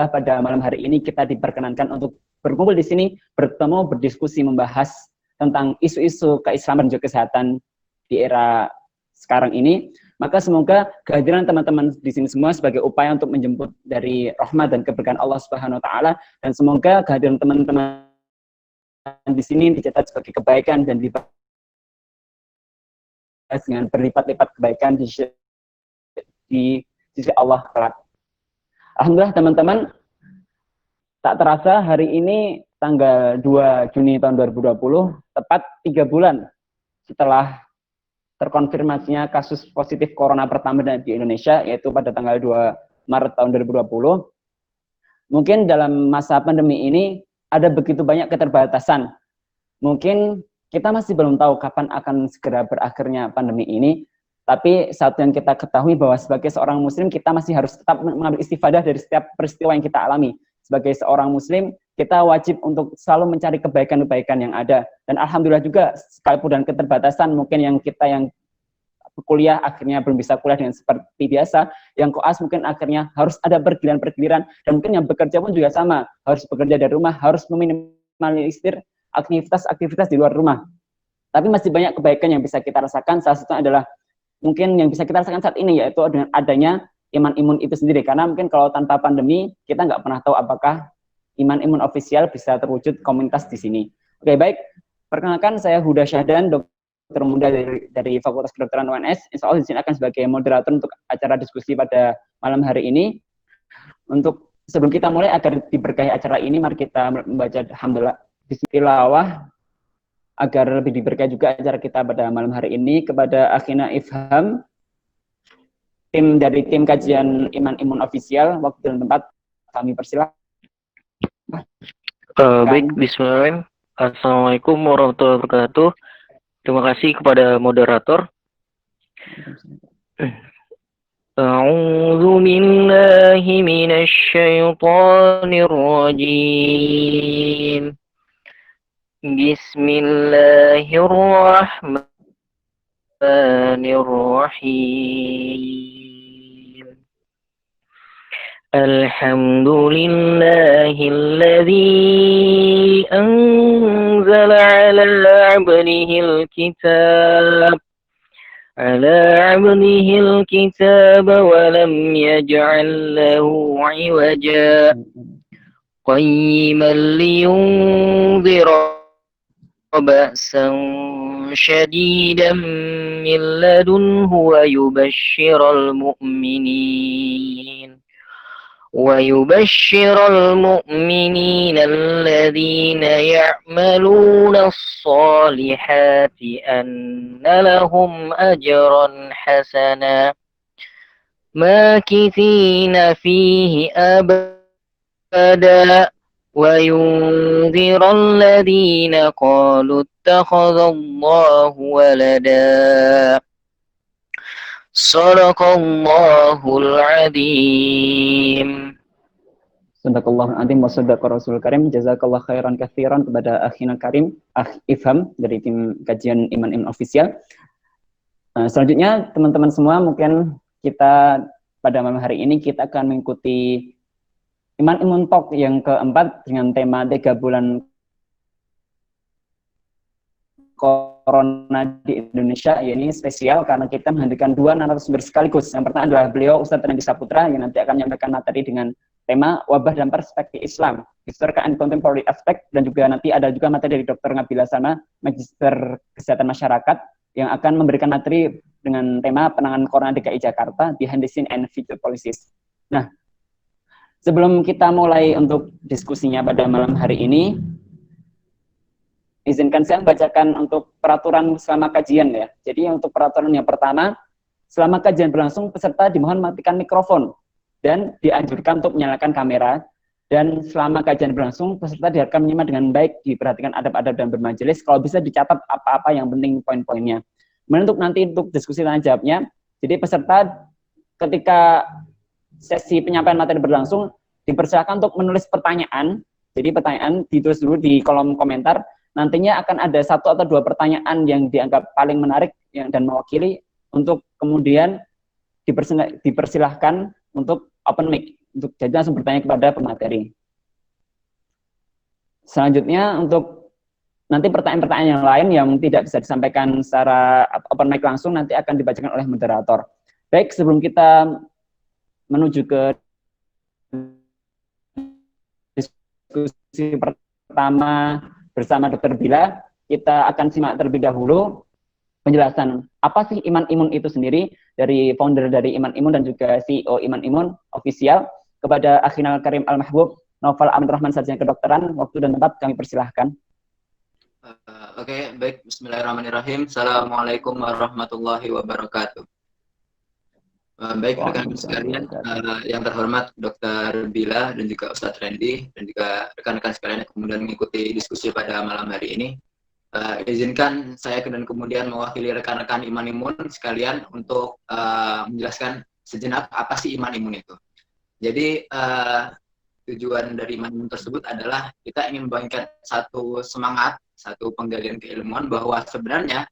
Pada malam hari ini kita diperkenankan untuk berkumpul di sini, bertemu, berdiskusi, membahas tentang isu-isu keislaman dan juga kesehatan di era sekarang ini. Maka semoga kehadiran teman-teman di sini semua sebagai upaya untuk menjemput dari rahmat dan keberkahan Allah Subhanahu wa taala, dan semoga kehadiran teman-teman di sini dicatat sebagai kebaikan dan dibalas dengan berlipat-lipat kebaikan di sisi Allah kelak. Alhamdulillah teman-teman, tak terasa hari ini tanggal 2 Juni tahun 2020, tepat 3 bulan setelah terkonfirmasinya kasus positif corona pertama di Indonesia, yaitu pada tanggal 2 Maret tahun 2020. Mungkin dalam masa pandemi ini ada begitu banyak keterbatasan. Mungkin kita masih belum tahu kapan akan segera berakhirnya pandemi ini, tapi satu yang kita ketahui bahwa sebagai seorang muslim kita masih harus tetap mengambil istifadah dari setiap peristiwa yang kita alami. Sebagai seorang muslim kita wajib untuk selalu mencari kebaikan-kebaikan yang ada. Dan alhamdulillah juga sekalipun dan keterbatasan mungkin yang kita yang kuliah akhirnya belum bisa kuliah dengan seperti biasa, yang koas mungkin akhirnya harus ada pergiliran-pergiliran, dan mungkin yang bekerja pun juga sama, harus bekerja dari rumah, harus meminimalisir aktivitas-aktivitas di luar rumah. Tapi masih banyak kebaikan yang bisa kita rasakan. Salah satunya adalah mungkin yang bisa kita rasakan saat ini, yaitu dengan adanya iman imun itu sendiri. Karena mungkin kalau tanpa pandemi, kita nggak pernah tahu apakah iman imun ofisial bisa terwujud komunitas di sini. Oke, baik. Perkenalkan, saya Huda Syahdan, dokter muda dari Fakultas Kedokteran UNS. Insya Allah di sini akan sebagai moderator untuk acara diskusi pada malam hari ini. Untuk sebelum kita mulai, agar diberkahi acara ini, mari kita membaca alhamdulillah bismillah, agar lebih diberkahi juga acara kita pada malam hari ini. Kepada Akhina Ifham, tim dari tim kajian Iman Imun Official, waktu dan tempat kami persilahkan. Baik, bismillahirrahmanirrahim. Assalamualaikum warahmatullahi wabarakatuh. Terima kasih kepada moderator. A'udzu billahi minasy syaithanir rajim. Bismillahirrahmanirrahim. Alhamdulillahilladzi anzala 'ala 'abdihil kitab wa lam yaj'al lahu 'iwaja qayyiman liyunzira ba'san shadidan min ladunhu wa yubashshiral mu'minin الذين يعملون الصالحات أن لهم أجرا حسنا ماكثين فيه أبدا وينذر الذين قالوا اتخذ الله ولدا Sadaqallahul Adzim. Sadaqallahul Adzim wa sadaqa Rasulul Karim. Jazakallah khairan katsiran kepada Akhina Karim, Akh Ifham dari tim kajian Iman Imun Official. Selanjutnya teman-teman semua, mungkin kita pada malam hari ini kita akan mengikuti Iman Imun Talk yang keempat dengan tema 3 bulan Corona di Indonesia. Ya, ini spesial karena kita menghadirkan 2 narasumber sekaligus. Yang pertama adalah beliau Ustadz Randy Saputra yang nanti akan menyampaikan materi dengan tema wabah dan perspektif Islam, Historical and Contemporary Aspect, dan juga nanti ada juga materi dari Dr. Nabila Sama, Magister Kesehatan Masyarakat, yang akan memberikan materi dengan tema penanganan Corona DKI Jakarta, Behind the Scene and Future Policies. Nah, sebelum kita mulai untuk diskusinya pada malam hari ini, izinkan saya membacakan untuk peraturan selama kajian ya. Jadi untuk peraturan yang pertama, selama kajian berlangsung peserta dimohon matikan mikrofon dan dianjurkan untuk menyalakan kamera. Dan selama kajian berlangsung peserta diharapkan menyimak dengan baik, diperhatikan adab-adab dan bermajelis. Kalau bisa dicatat apa-apa yang penting poin-poinnya. Kemudian untuk nanti untuk diskusi tanya jawabnya, jadi peserta ketika sesi penyampaian materi berlangsung dipersilakan untuk menulis pertanyaan. Jadi pertanyaan ditulis dulu di kolom komentar. nantinya akan ada 1 atau 2 pertanyaan yang dianggap paling menarik dan mewakili untuk kemudian dipersilahkan untuk open mic, untuk jadi langsung bertanya kepada pemateri. Selanjutnya untuk nanti pertanyaan-pertanyaan yang lain yang tidak bisa disampaikan secara open mic langsung nanti akan dibacakan oleh moderator. Baik, sebelum kita menuju ke diskusi pertama bersama Dr. Bila, kita akan simak terlebih dahulu penjelasan apa sih Iman Imun itu sendiri dari founder dari Iman Imun dan juga CEO Iman Imun official. Kepada Akhinal Karim Al-Mahbub Naufal Amin Rahman, sarjana kedokteran, waktu dan tempat kami persilahkan. Oke, baik. Bismillahirrahmanirrahim. Assalamualaikum warahmatullahi wabarakatuh. Baik, rekan-rekan sekalian, yang terhormat Dr. Bila dan juga Ustadz Randy dan juga rekan-rekan sekalian yang kemudian mengikuti diskusi pada malam hari ini. Izinkan saya dan kemudian mewakili rekan-rekan Iman Imun sekalian untuk menjelaskan sejenak apa sih Iman Imun itu. Jadi tujuan dari Iman Imun tersebut adalah kita ingin membagikan satu semangat, satu penggalian keilmuan bahwa sebenarnya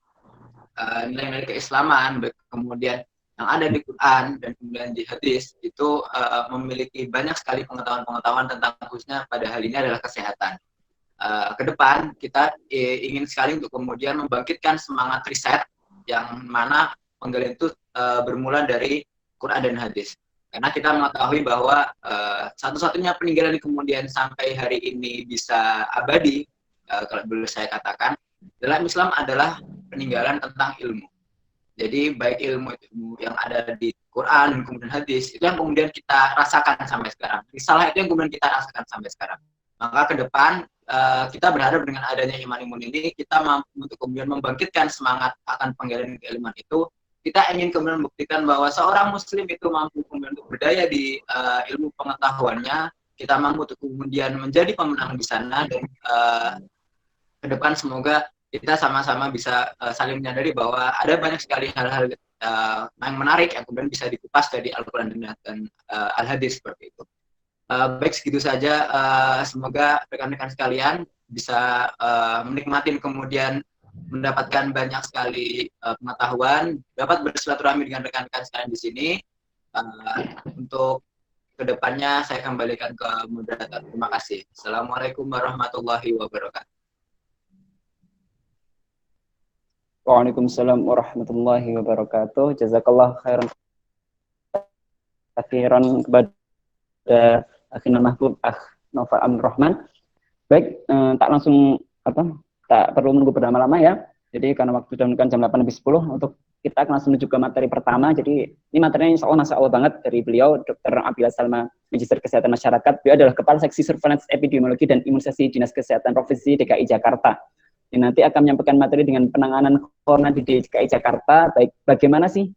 nilai-nilai keislaman, kemudian yang ada di Quran dan kemudian di hadis itu memiliki banyak sekali pengetahuan-pengetahuan tentang khususnya pada hal ini adalah kesehatan. Ke depan kita ingin sekali untuk kemudian membangkitkan semangat riset yang mana penggalian itu bermula dari Quran dan hadis. Karena kita mengetahui bahwa satu-satunya peninggalan yang kemudian sampai hari ini bisa abadi, kalau boleh saya katakan, dalam Islam adalah peninggalan tentang ilmu. Jadi baik ilmu yang ada di Quran dan kemudian hadis, itu yang kemudian kita rasakan sampai sekarang. Risalah itu yang kemudian kita rasakan sampai sekarang. Maka ke depan kita berharap dengan adanya Iman Imun ini, kita mampu untuk kemudian membangkitkan semangat akan penggalian keilmuan itu. Kita ingin kemudian membuktikan bahwa seorang muslim itu mampu kemudian untuk berdaya di ilmu pengetahuannya, kita mampu untuk kemudian menjadi pemenang di sana, dan ke depan semoga kita sama-sama bisa saling menyadari bahwa ada banyak sekali hal-hal yang menarik yang kemudian bisa dikupas dari Al-Quran dan Al-Hadis seperti itu. Baik, segitu saja. Semoga rekan-rekan sekalian bisa menikmati kemudian mendapatkan banyak sekali pengetahuan, dapat bersilaturahmi dengan rekan-rekan sekalian di sini. Untuk kedepannya saya kembalikan ke moderator. Terima kasih. Assalamualaikum warahmatullahi wabarakatuh. Waalaikumsalam warahmatullahi wabarakatuh. Jazakallah khairan kepada Akhinal Mahbub Naufal Amin Rahman. Baik, tak langsung tak perlu menunggu berlama-lama ya. Jadi karena waktu sudah menunjukkan jam 8:10 untuk kita akan langsung menuju ke materi pertama. Jadi ini materinya insya Allah banget dari beliau, Dr. Abila Salma, Magister Kesehatan Masyarakat. Beliau adalah Kepala Seksi Surveillance Epidemiologi dan Imunisasi Dinas Kesehatan Provinsi DKI Jakarta. Ini nanti akan menyampaikan materi dengan penanganan corona di DKI Jakarta, baik bagaimana sih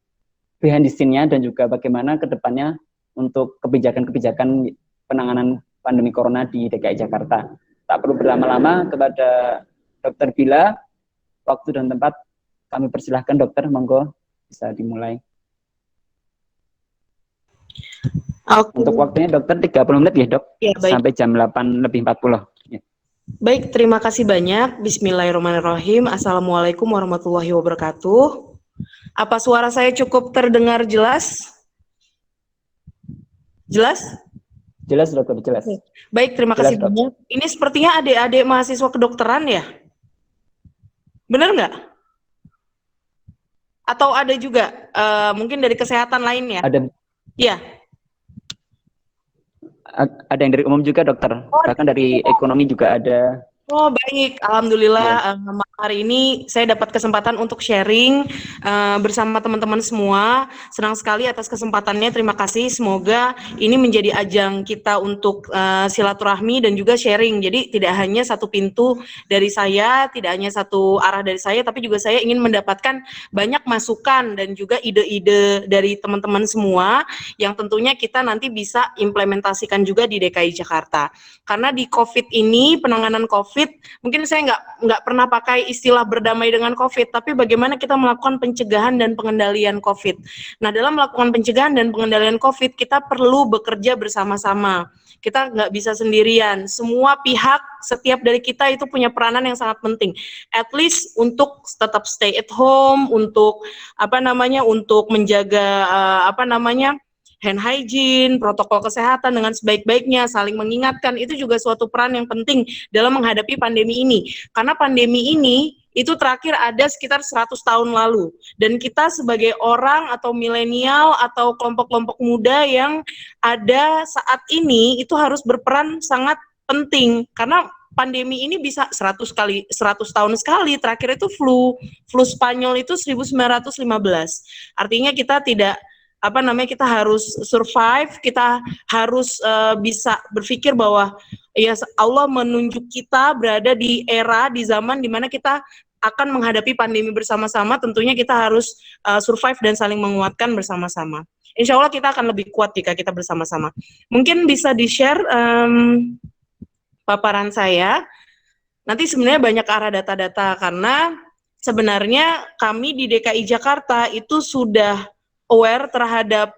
behind the scene-nya dan juga bagaimana ke depannya untuk kebijakan-kebijakan penanganan pandemi corona di DKI Jakarta. Tak perlu berlama-lama, kepada Dr. Bila, waktu dan tempat kami persilahkan dokter, monggo bisa dimulai. Okay. Untuk waktunya dokter 30 menit ya dok, ya, sampai jam 8:40. Ya. Baik, terima kasih banyak. Bismillahirrahmanirrahim. Assalamualaikum warahmatullahi wabarakatuh. Apa suara saya cukup terdengar jelas? Jelas? Jelas dokter, jelas. Baik, terima kasih banyak. Ini sepertinya adik-adik mahasiswa kedokteran ya? Benar nggak? Atau ada juga mungkin dari kesehatan lainnya? Ada. Iya. Ada yang dari umum juga dokter, bahkan dari ekonomi juga ada. Oh baik, alhamdulillah hari ini saya dapat kesempatan untuk sharing bersama teman-teman semua. Senang sekali atas kesempatannya, terima kasih. Semoga ini menjadi ajang kita untuk silaturahmi dan juga sharing. Jadi tidak hanya satu pintu dari saya, tidak hanya satu arah dari saya, tapi juga saya ingin mendapatkan banyak masukan dan juga ide-ide dari teman-teman semua yang tentunya kita nanti bisa implementasikan juga di DKI Jakarta. Karena di COVID ini, penanganan COVID COVID, mungkin saya nggak pernah pakai istilah berdamai dengan COVID, tapi bagaimana kita melakukan pencegahan dan pengendalian COVID. Nah, dalam melakukan pencegahan dan pengendalian COVID, kita perlu bekerja bersama-sama. Kita nggak bisa sendirian. Semua pihak, setiap dari kita itu punya peranan yang sangat penting. At least untuk tetap stay at home, untuk untuk menjaga hand hygiene, protokol kesehatan dengan sebaik-baiknya, saling mengingatkan, itu juga suatu peran yang penting dalam menghadapi pandemi ini. Karena pandemi ini itu terakhir ada sekitar 100 tahun lalu. Dan kita sebagai orang atau milenial atau kelompok-kelompok muda yang ada saat ini itu harus berperan sangat penting. Karena pandemi ini bisa 100 tahun sekali. Terakhir itu flu Spanyol itu 1915. Artinya kita kita harus survive, kita harus bisa berpikir bahwa ya Allah menunjuk kita berada di era, di zaman di mana kita akan menghadapi pandemi bersama-sama. Tentunya kita harus survive dan saling menguatkan bersama-sama. Insya Allah kita akan lebih kuat jika kita bersama-sama. Mungkin bisa di-share paparan saya. Nanti sebenarnya banyak arah data-data, karena sebenarnya kami di DKI Jakarta itu sudah aware terhadap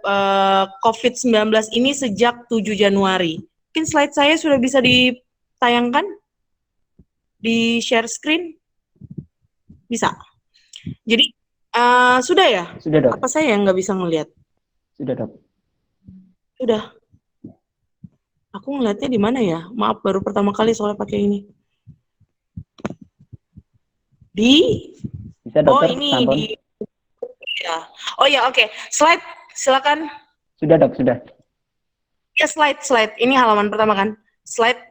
COVID-19 ini sejak 7 Januari. Mungkin slide saya sudah bisa ditayangkan? Di share screen? Bisa. Jadi, sudah ya? Sudah, Dok. Apa saya yang nggak bisa ngelihat? Sudah, Dok. Sudah. Aku ngelihatnya di mana ya? Maaf, baru pertama kali soalnya pakai ini. Bisa, Dokter, ini tonton. Ya. Oh ya, oke. Slide, silakan. Sudah, Dok, sudah. Ya, slide. Ini halaman pertama kan? Slide.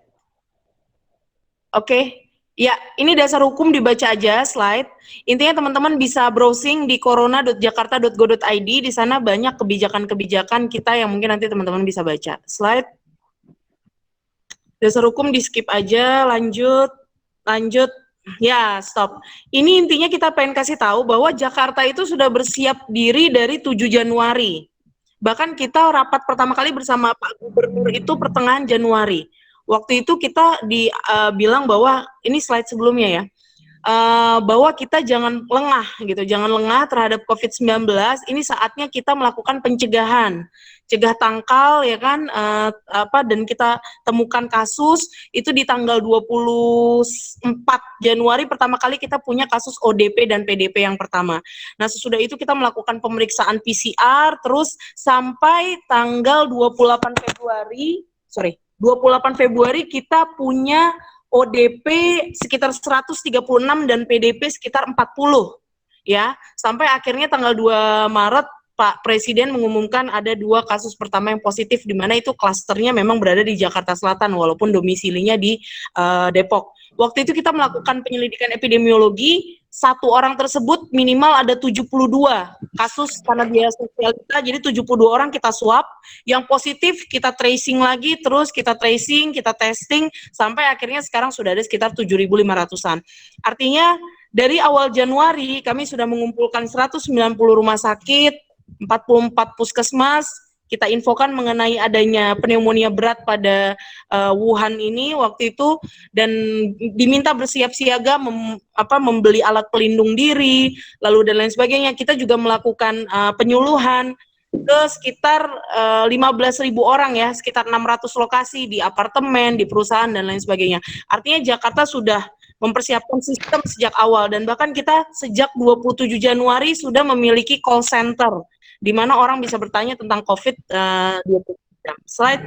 Oke. Ya, ini dasar hukum dibaca aja, slide. Intinya teman-teman bisa browsing di corona.jakarta.go.id. Di sana banyak kebijakan-kebijakan kita yang mungkin nanti teman-teman bisa baca. Slide. Dasar hukum di skip aja, lanjut. Ya, stop. Ini intinya kita pengen kasih tahu bahwa Jakarta itu sudah bersiap diri dari 7 Januari. Bahkan kita rapat pertama kali bersama Pak Gubernur itu pertengahan Januari. Waktu itu kita bilang bahwa, ini slide sebelumnya ya, bahwa kita jangan lengah gitu, jangan lengah terhadap COVID-19. Ini saatnya kita melakukan pencegahan, cegah tangkal ya kan, dan kita temukan kasus itu di tanggal 24 Januari pertama kali kita punya kasus ODP dan PDP yang pertama. Nah, sesudah itu kita melakukan pemeriksaan PCR terus sampai tanggal 28 Februari kita punya ODP sekitar 136 dan PDP sekitar 40 ya. Sampai akhirnya tanggal 2 Maret Pak Presiden mengumumkan ada 2 kasus pertama yang positif, di mana itu klasternya memang berada di Jakarta Selatan walaupun domisilinya di Depok. Waktu itu kita melakukan penyelidikan epidemiologi, 1 orang tersebut minimal ada 72 kasus karena biaya sosial kita, jadi 72 orang kita swab, yang positif kita tracing lagi, terus kita tracing, kita testing, sampai akhirnya sekarang sudah ada sekitar 7.500-an. Artinya dari awal Januari kami sudah mengumpulkan 190 rumah sakit, 44 puskesmas, kita infokan mengenai adanya pneumonia berat pada Wuhan ini waktu itu, dan diminta bersiap siaga membeli alat pelindung diri, lalu dan lain sebagainya. Kita juga melakukan penyuluhan ke sekitar 15.000 orang ya, sekitar 600 lokasi di apartemen, di perusahaan dan lain sebagainya. Artinya Jakarta sudah mempersiapkan sistem sejak awal, dan bahkan kita sejak 27 Januari sudah memiliki call center di mana orang bisa bertanya tentang COVID 24 jam. Slide.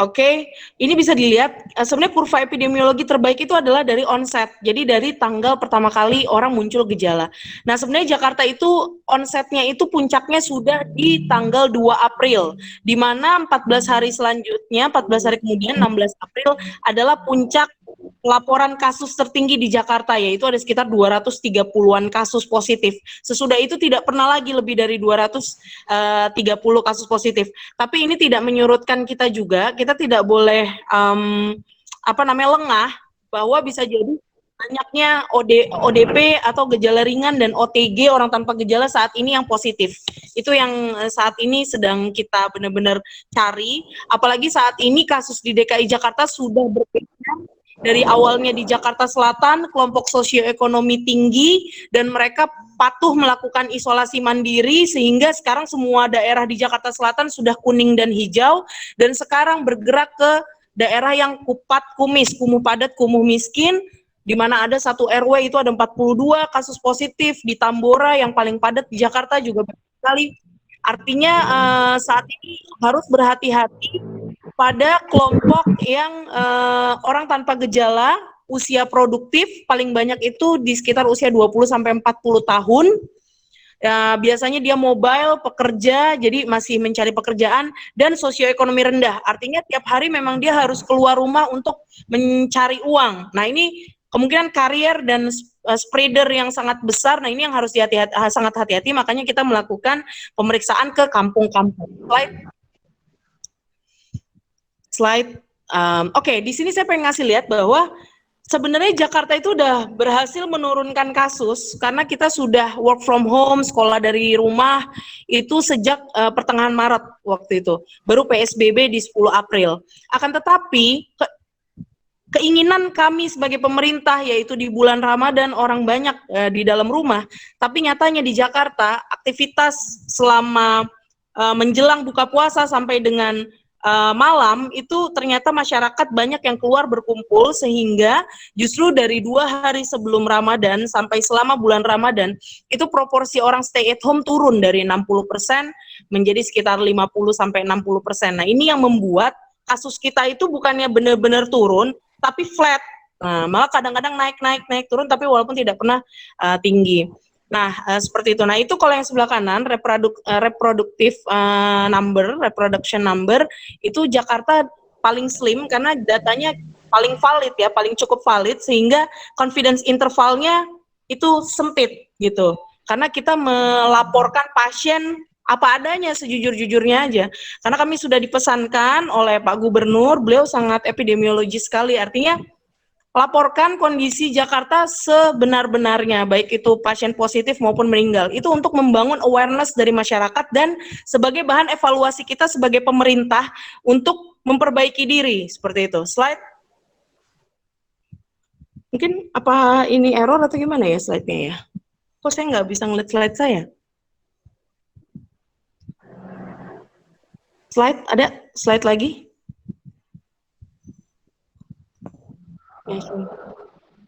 Oke, ini bisa dilihat, sebenarnya kurva epidemiologi terbaik itu adalah dari onset, jadi dari tanggal pertama kali orang muncul gejala. Nah, sebenarnya Jakarta itu onsetnya itu puncaknya sudah di tanggal 2 April, di mana 14 hari selanjutnya, 14 hari kemudian, 16 April, adalah puncak laporan kasus tertinggi di Jakarta, yaitu ada sekitar 230-an kasus positif. Sesudah itu tidak pernah lagi lebih dari 230 kasus positif. Tapi ini tidak menyurutkan kita juga, kita tidak boleh lengah, bahwa bisa jadi banyaknya ODP atau gejala ringan dan OTG orang tanpa gejala saat ini yang positif. Itu yang saat ini sedang kita benar-benar cari. Apalagi saat ini kasus di DKI Jakarta sudah berbeda dari awalnya di Jakarta Selatan, kelompok sosioekonomi tinggi, dan mereka patuh melakukan isolasi mandiri, sehingga sekarang semua daerah di Jakarta Selatan sudah kuning dan hijau, dan sekarang bergerak ke daerah yang kupat kumis, kumuh padat, kumuh miskin, di mana ada satu RW itu ada 42 kasus positif, di Tambora yang paling padat di Jakarta juga banyak sekali. Artinya saat ini harus berhati-hati pada kelompok yang orang tanpa gejala, usia produktif, paling banyak itu di sekitar usia 20-40 tahun. Ya, biasanya dia mobile, pekerja, jadi masih mencari pekerjaan, dan sosioekonomi rendah. Artinya tiap hari memang dia harus keluar rumah untuk mencari uang. Nah, ini kemungkinan karier dan spreader yang sangat besar. Nah, ini yang harus sangat hati-hati, makanya kita melakukan pemeriksaan ke kampung-kampung. Slide. Oke, di sini saya pengen ngasih lihat bahwa sebenarnya Jakarta itu udah berhasil menurunkan kasus karena kita sudah work from home, sekolah dari rumah itu sejak pertengahan Maret waktu itu. Baru PSBB di 10 April. Akan tetapi keinginan kami sebagai pemerintah yaitu di bulan Ramadan orang banyak di dalam rumah, tapi nyatanya di Jakarta aktivitas selama menjelang buka puasa sampai dengan malam itu ternyata masyarakat banyak yang keluar berkumpul, sehingga justru dari 2 hari sebelum Ramadan sampai selama bulan Ramadan itu proporsi orang stay at home turun dari 60% menjadi sekitar 50-60%. Nah, ini yang membuat kasus kita itu bukannya benar-benar turun tapi flat. Nah, malah kadang-kadang naik turun tapi walaupun tidak pernah tinggi. Nah, seperti itu. Nah, itu kalau yang sebelah kanan, reproduction number, itu Jakarta paling slim karena datanya paling valid ya, paling cukup valid, sehingga confidence intervalnya itu sempit gitu. Karena kita melaporkan pasien apa adanya, sejujur-jujurnya aja. Karena kami sudah dipesankan oleh Pak Gubernur, beliau sangat epidemiologis sekali, artinya laporkan kondisi Jakarta sebenar-benarnya, baik itu pasien positif maupun meninggal. Itu untuk membangun awareness dari masyarakat dan sebagai bahan evaluasi kita sebagai pemerintah untuk memperbaiki diri, seperti itu. Slide. Mungkin apa ini error atau gimana ya slide-nya ya? Kok saya nggak bisa ngeliat slide saya? Slide, ada slide lagi?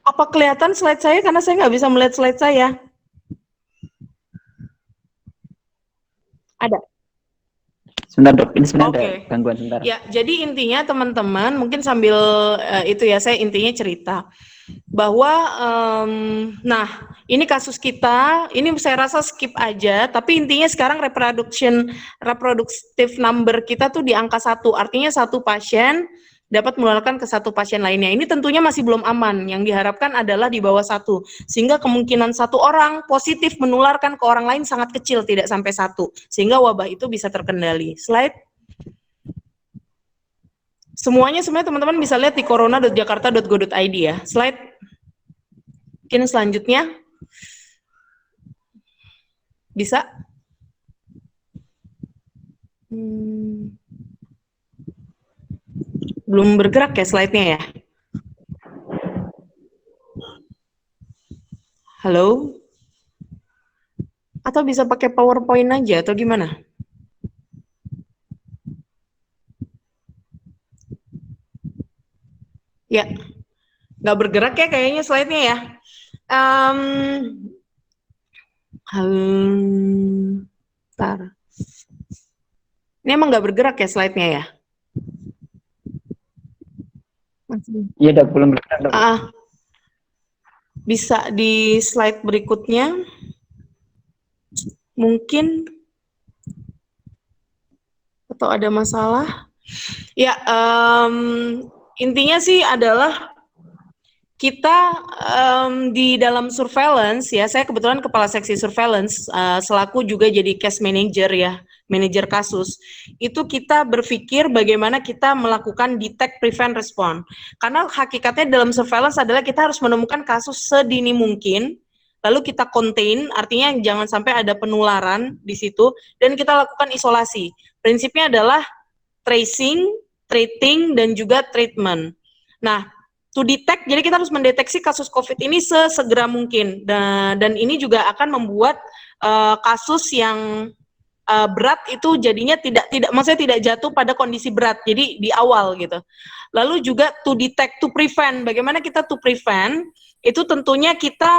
Apa kelihatan slide saya karena saya nggak bisa melihat slide saya? Ada. Sebentar dok, ini sebenarnya ada gangguan sebentar. Ya, jadi intinya teman-teman mungkin sambil itu ya saya intinya cerita bahwa nah ini kasus kita, ini saya rasa skip aja, tapi intinya sekarang reproductive number kita tuh di angka 1, artinya satu pasien dapat menularkan ke satu pasien lainnya. Ini tentunya masih belum aman. Yang diharapkan adalah di bawah 1. Sehingga kemungkinan satu orang positif menularkan ke orang lain sangat kecil, tidak sampai 1. Sehingga wabah itu bisa terkendali. Slide. Semuanya teman-teman bisa lihat di corona.jakarta.go.id ya. Slide. Mungkin selanjutnya. Bisa? Belum bergerak ya slide-nya ya? Halo? Atau bisa pakai PowerPoint aja atau gimana? Ya, nggak bergerak ya kayaknya slide-nya ya. Bentar. Ini emang nggak bergerak ya slide-nya ya? Iya dok, belum bergerak dok. Bisa di slide berikutnya. Mungkin. Atau ada masalah. Ya, intinya sih adalah kita di dalam surveillance ya, saya kebetulan kepala seksi surveillance, selaku juga jadi case manager ya, manajer kasus, itu kita berpikir bagaimana kita melakukan detect, prevent, respond. Karena hakikatnya dalam surveillance adalah kita harus menemukan kasus sedini mungkin, lalu kita contain, artinya jangan sampai ada penularan di situ, dan kita lakukan isolasi. Prinsipnya adalah tracing, treating, dan juga treatment. Nah, to detect, jadi kita harus mendeteksi kasus COVID ini sesegera mungkin, dan ini juga akan membuat kasus yang berat itu jadinya maksudnya tidak jatuh pada kondisi berat, jadi di awal gitu. Lalu juga to detect, to prevent, bagaimana kita to prevent, itu tentunya kita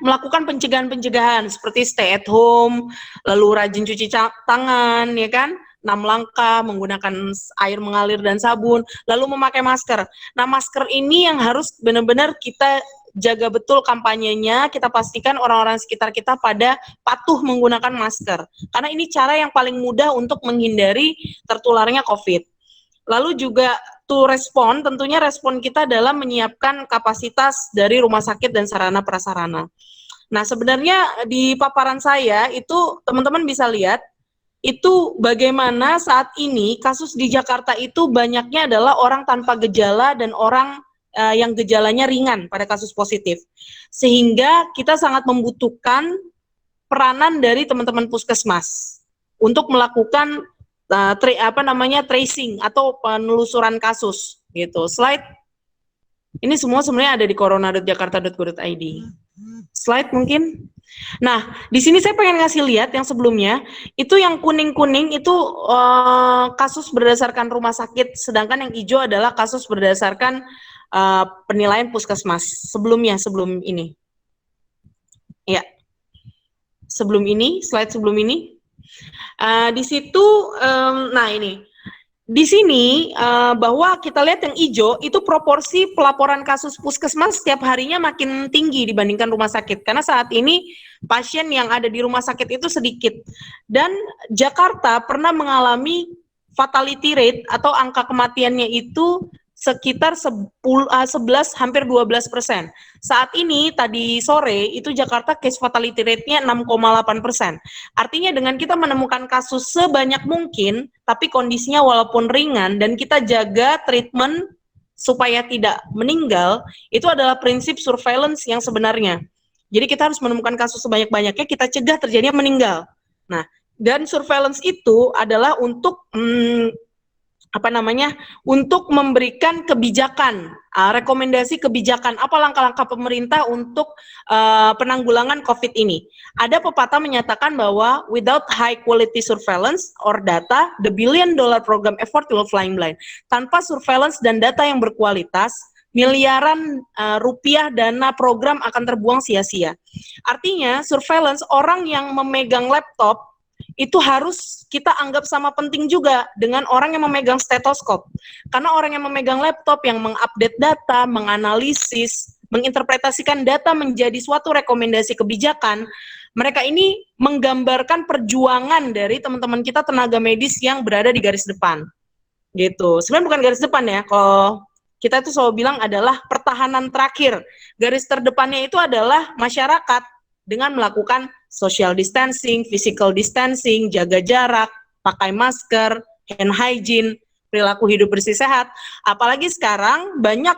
melakukan pencegahan-pencegahan seperti stay at home, lalu rajin cuci tangan, ya kan, 6 langkah, menggunakan air mengalir dan sabun, lalu memakai masker. Nah, masker ini yang harus benar-benar kita jaga betul kampanyenya, kita pastikan orang-orang sekitar kita pada patuh menggunakan masker. Karena ini cara yang paling mudah untuk menghindari tertularnya COVID. Lalu juga to respond, tentunya respon kita dalam menyiapkan kapasitas dari rumah sakit dan sarana prasarana. Nah, sebenarnya di paparan saya itu teman-teman bisa lihat itu bagaimana saat ini kasus di Jakarta itu banyaknya adalah orang tanpa gejala dan orang yang gejalanya ringan pada kasus positif. Sehingga kita sangat membutuhkan peranan dari teman-teman puskesmas untuk melakukan tracing atau penelusuran kasus gitu. Slide. Ini semua sebenarnya ada di corona.jakarta.go.id. Slide mungkin. Nah, di sini saya pengen ngasih lihat yang sebelumnya, itu yang kuning-kuning itu kasus berdasarkan rumah sakit, sedangkan yang hijau adalah kasus berdasarkan penilaian puskesmas sebelum ini. Ya. Sebelum ini, slide sebelum ini. Di situ, nah ini. Di sini bahwa kita lihat yang hijau itu proporsi pelaporan kasus puskesmas setiap harinya makin tinggi dibandingkan rumah sakit. Karena saat ini pasien yang ada di rumah sakit itu sedikit. Dan Jakarta pernah mengalami fatality rate atau angka kematiannya itu sekitar 11 hampir 12%. Saat ini tadi sore itu Jakarta case fatality rate-nya 6,8%. Artinya dengan kita menemukan kasus sebanyak mungkin tapi kondisinya walaupun ringan dan kita jaga treatment supaya tidak meninggal, itu adalah prinsip surveillance yang sebenarnya. Jadi kita harus menemukan kasus sebanyak-banyaknya, kita cegah terjadinya meninggal. Nah, dan surveillance itu adalah untuk untuk memberikan kebijakan, rekomendasi kebijakan, apa langkah-langkah pemerintah untuk penanggulangan COVID ini. Ada pepatah menyatakan bahwa without high quality surveillance or data, the billion-dollar program effort will flying blind. Tanpa surveillance dan data yang berkualitas, miliaran rupiah dana program akan terbuang sia-sia. Artinya, surveillance, orang yang memegang laptop, itu harus kita anggap sama penting juga dengan orang yang memegang stetoskop. Karena orang yang memegang laptop, yang mengupdate data, menganalisis, menginterpretasikan data menjadi suatu rekomendasi kebijakan, mereka ini menggambarkan perjuangan dari teman-teman kita tenaga medis yang berada di garis depan. Gitu. Sebenarnya bukan garis depan ya, kalau kita itu selalu bilang adalah pertahanan terakhir. Garis terdepannya itu adalah masyarakat dengan melakukan social distancing, physical distancing, jaga jarak, pakai masker, hand hygiene, perilaku hidup bersih sehat. Apalagi sekarang banyak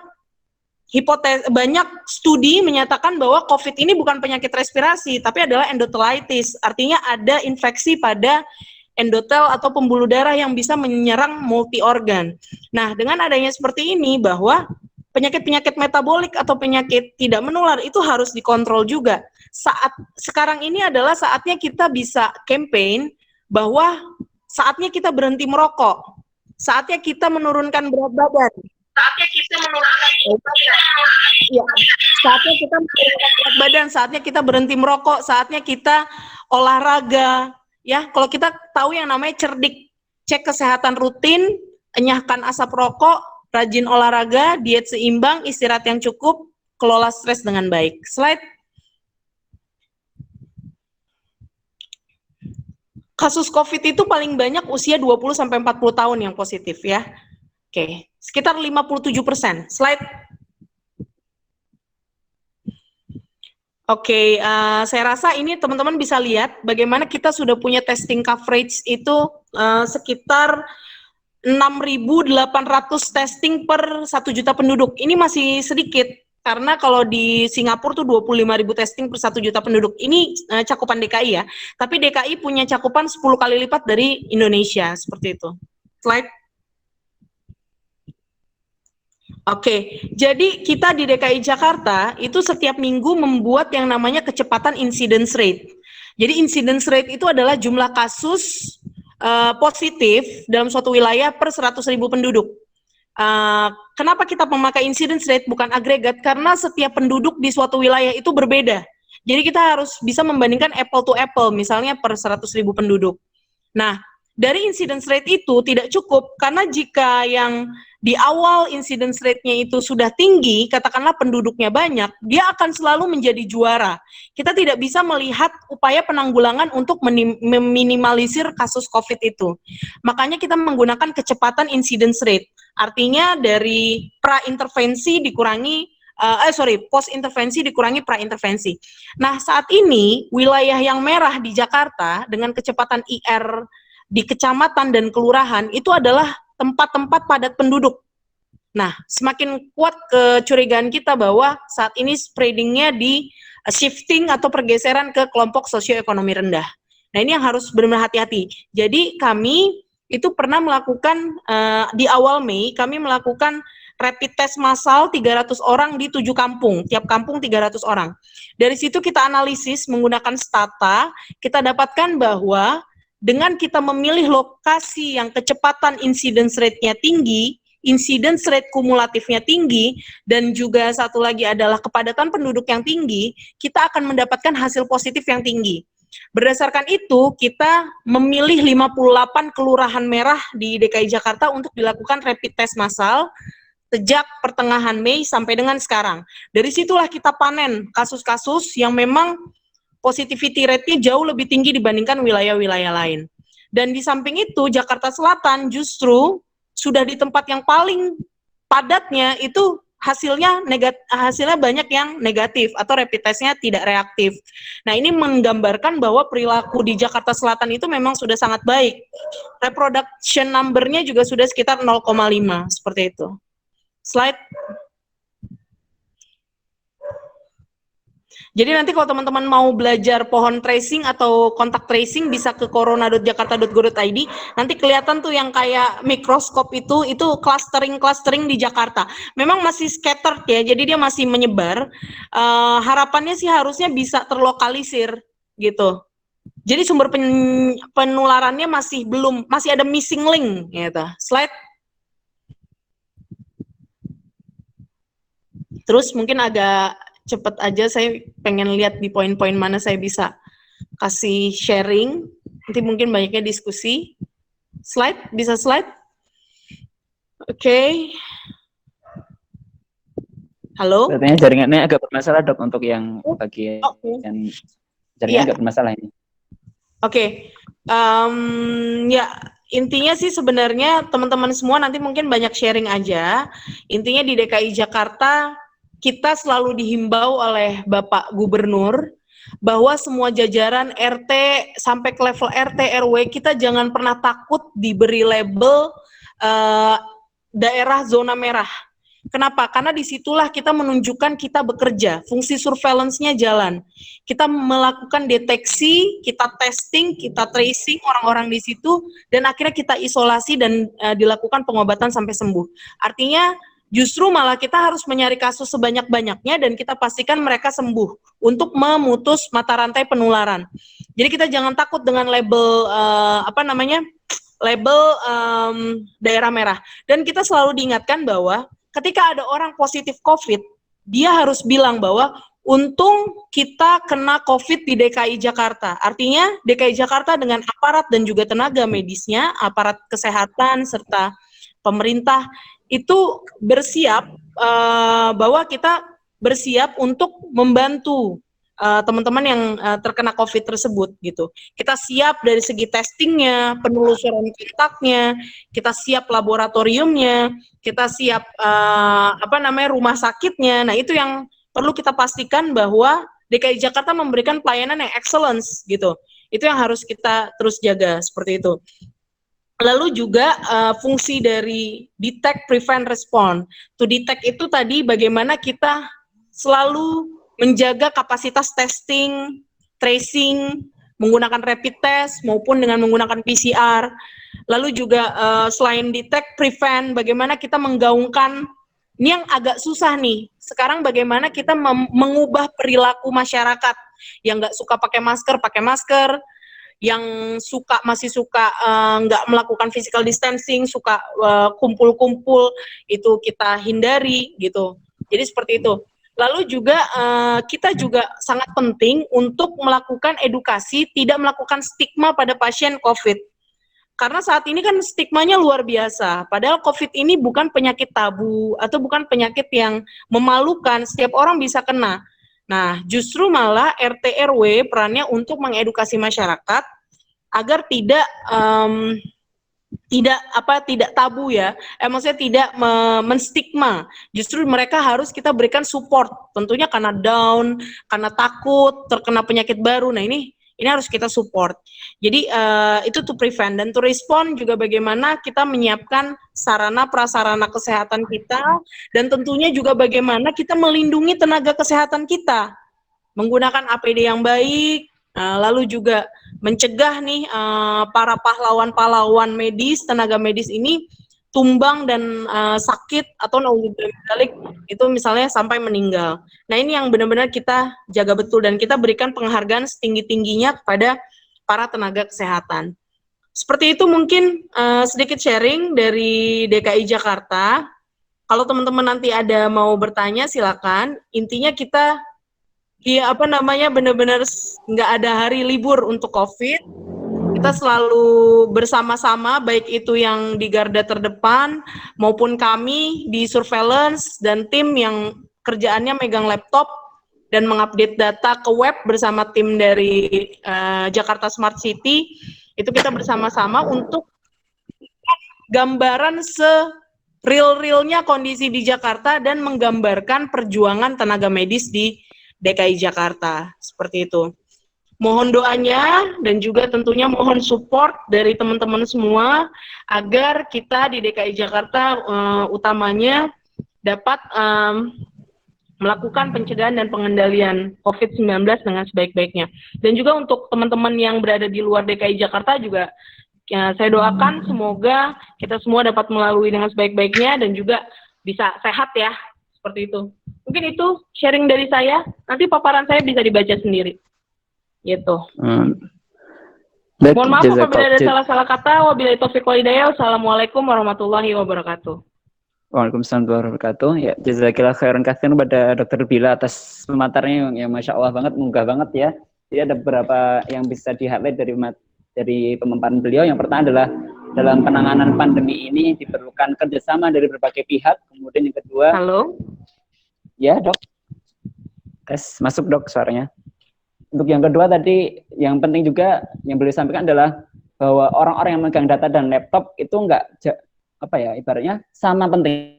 studi menyatakan bahwa COVID ini bukan penyakit respirasi, tapi adalah endotelitis. Artinya ada infeksi pada endotel atau pembuluh darah yang bisa menyerang multi organ. Nah, dengan adanya seperti ini bahwa penyakit-penyakit metabolik atau penyakit tidak menular itu harus dikontrol juga. Sekarang ini adalah saatnya kita bisa campaign bahwa saatnya kita berhenti merokok, saatnya kita menurunkan berat badan, saatnya kita menurunkan berat badan, saatnya kita berhenti merokok, saatnya kita olahraga. Ya, kalau kita tahu yang namanya cerdik, cek kesehatan rutin, enyahkan asap rokok, rajin olahraga, diet seimbang, istirahat yang cukup, kelola stres dengan baik. Slide. Kasus COVID itu paling banyak usia 20-40 tahun yang positif ya. Oke, sekitar 57%. Slide. Oke, saya rasa ini teman-teman bisa lihat bagaimana kita sudah punya testing coverage itu sekitar 6.800 testing per 1 juta penduduk. Ini masih sedikit, karena kalau di Singapura tuh 25.000 testing per 1 juta penduduk. Ini cakupan DKI ya, tapi DKI punya cakupan 10 kali lipat dari Indonesia, seperti itu. Slide. Oke, jadi kita di DKI Jakarta itu setiap minggu membuat yang namanya kecepatan incidence rate. Jadi incidence rate itu adalah jumlah kasus positif dalam suatu wilayah per 100.000 penduduk. Kenapa kita memakai incidence rate bukan agregat? Karena setiap penduduk di suatu wilayah itu berbeda. Jadi kita harus bisa membandingkan apple to apple, misalnya per 100.000 penduduk. Nah, dari incidence rate itu tidak cukup, karena jika yang di awal incidence rate-nya itu sudah tinggi, katakanlah penduduknya banyak, dia akan selalu menjadi juara. Kita tidak bisa melihat upaya penanggulangan untuk meminimalisir kasus COVID itu. Makanya kita menggunakan kecepatan incidence rate. Artinya dari pra-intervensi dikurangi, post-intervensi dikurangi pra-intervensi. Nah, saat ini wilayah yang merah di Jakarta dengan kecepatan IR di kecamatan dan kelurahan itu adalah tempat-tempat padat penduduk. Nah, semakin kuat kecurigaan kita bahwa saat ini spreading-nya di shifting atau pergeseran ke kelompok sosioekonomi rendah. Nah, ini yang harus benar-benar hati-hati. Jadi kami itu pernah melakukan, di awal Mei, kami melakukan rapid test massal 300 orang di 7 kampung, tiap kampung 300 orang. Dari situ kita analisis menggunakan Stata, kita dapatkan bahwa dengan kita memilih lokasi yang kecepatan incidence rate-nya tinggi, incidence rate kumulatifnya tinggi, dan juga satu lagi adalah kepadatan penduduk yang tinggi, kita akan mendapatkan hasil positif yang tinggi. Berdasarkan itu, kita memilih 58 kelurahan merah di DKI Jakarta untuk dilakukan rapid test massal sejak pertengahan Mei sampai dengan sekarang. Dari situlah kita panen kasus-kasus yang memang positivity rate-nya jauh lebih tinggi dibandingkan wilayah-wilayah lain. Dan di samping itu, Jakarta Selatan justru sudah di tempat yang paling padatnya itu hasilnya banyak yang negatif atau rapid test-nya tidak reaktif. Nah, ini menggambarkan bahwa perilaku di Jakarta Selatan itu memang sudah sangat baik. Reproduction number-nya juga sudah sekitar 0,5, seperti itu. Slide. Jadi nanti kalau teman-teman mau belajar pohon tracing atau kontak tracing bisa ke corona.jakarta.go.id. Nanti kelihatan tuh yang kayak mikroskop itu clustering di Jakarta. Memang masih scattered ya, jadi dia masih menyebar. Harapannya sih harusnya bisa terlokalisir gitu. Jadi sumber penularannya masih ada missing link gitu. Slide. Terus mungkin agak cepet aja, saya pengen lihat di poin-poin mana saya bisa kasih sharing. Nanti mungkin banyaknya diskusi. Slide, bisa slide? Oke. Halo? Katanya jaringannya agak bermasalah, Dok, untuk yang bagian jaringan agak bermasalah ini. Oke. Ya, intinya sih sebenarnya teman-teman semua nanti mungkin banyak sharing aja. Intinya di DKI Jakarta kita selalu dihimbau oleh Bapak Gubernur bahwa semua jajaran RT sampai ke level RT RW kita jangan pernah takut diberi label daerah zona merah. Kenapa? Karena disitulah kita menunjukkan kita bekerja, fungsi surveillance-nya jalan. Kita melakukan deteksi, kita testing, kita tracing orang-orang di situ, dan akhirnya kita isolasi dan dilakukan pengobatan sampai sembuh. Artinya justru malah kita harus mencari kasus sebanyak-banyaknya dan kita pastikan mereka sembuh untuk memutus mata rantai penularan. Jadi kita jangan takut dengan label daerah merah. Dan kita selalu diingatkan bahwa ketika ada orang positif COVID, dia harus bilang bahwa untung kita kena COVID di DKI Jakarta. Artinya DKI Jakarta dengan aparat dan juga tenaga medisnya, aparat kesehatan serta pemerintah itu bersiap bahwa kita bersiap untuk membantu teman-teman yang terkena COVID tersebut gitu. Kita siap dari segi testingnya, penelusuran kontaknya, kita siap laboratoriumnya, kita siap rumah sakitnya. Nah, itu yang perlu kita pastikan bahwa DKI Jakarta memberikan pelayanan yang excellence gitu. Itu yang harus kita terus jaga seperti itu. Lalu juga fungsi dari detect, prevent, respond. To detect itu tadi bagaimana kita selalu menjaga kapasitas testing, tracing, menggunakan rapid test maupun dengan menggunakan PCR. Lalu juga selain detect, prevent, bagaimana kita menggaungkan, ini yang agak susah nih, sekarang bagaimana kita mengubah perilaku masyarakat yang nggak suka pakai masker, yang masih suka nggak melakukan physical distancing, suka kumpul-kumpul, itu kita hindari gitu. Jadi seperti itu. Lalu juga kita juga sangat penting untuk melakukan edukasi, tidak melakukan stigma pada pasien COVID. Karena saat ini kan stigmanya luar biasa. Padahal COVID ini bukan penyakit tabu atau bukan penyakit yang memalukan, setiap orang bisa kena. Nah, justru malah RT RW perannya untuk mengedukasi masyarakat agar tidak tabu ya, maksudnya tidak menstigma. Justru mereka harus kita berikan support, tentunya karena down, karena takut terkena penyakit baru. Nah ini harus kita support. Jadi itu to prevent, dan to respond juga bagaimana kita menyiapkan sarana prasarana kesehatan kita, dan tentunya juga bagaimana kita melindungi tenaga kesehatan kita menggunakan APD yang baik. Lalu juga mencegah nih para pahlawan-pahlawan medis, tenaga medis ini tumbang dan sakit atau naudzubillah itu misalnya sampai meninggal. Nah ini yang benar-benar kita jaga betul, dan kita berikan penghargaan setinggi-tingginya kepada para tenaga kesehatan. Seperti itu mungkin sedikit sharing dari DKI Jakarta. Kalau teman-teman nanti ada mau bertanya silakan. Intinya kita benar-benar nggak ada hari libur untuk COVID. Kita selalu bersama-sama, baik itu yang di garda terdepan maupun kami di surveillance dan tim yang kerjaannya megang laptop dan mengupdate data ke web bersama tim dari Jakarta Smart City. Itu kita bersama-sama untuk gambaran real-realnya kondisi di Jakarta dan menggambarkan perjuangan tenaga medis di DKI Jakarta, seperti itu. Mohon doanya dan juga tentunya mohon support dari teman-teman semua agar kita di DKI Jakarta utamanya dapat melakukan pencegahan dan pengendalian COVID-19 dengan sebaik-baiknya. Dan juga untuk teman-teman yang berada di luar DKI Jakarta juga saya doakan semoga kita semua dapat melalui dengan sebaik-baiknya dan juga bisa sehat ya, seperti itu. Mungkin itu sharing dari saya, nanti paparan saya bisa dibaca sendiri. Gitu. Mohon maaf apabila ada salah-salah kata. Wabillahi taufiq wal hidayah. Wassalamualaikum warahmatullahi wabarakatuh. Waalaikumsalam warahmatullahi wabarakatuh. Ya, jazakillah khairan katsiran kepada Dr. Bila atas pemaparannya yang Masya Allah banget, munggah banget ya. Jadi ada beberapa yang bisa di-highlight dari pemaparan beliau. Yang pertama adalah dalam penanganan pandemi ini diperlukan kerjasama dari berbagai pihak. Kemudian yang kedua, halo. Ya dok, tes masuk dok suaranya. Untuk yang kedua tadi, yang penting juga yang beliau sampaikan adalah bahwa orang-orang yang memegang data dan laptop itu enggak ibaratnya sama pentingnya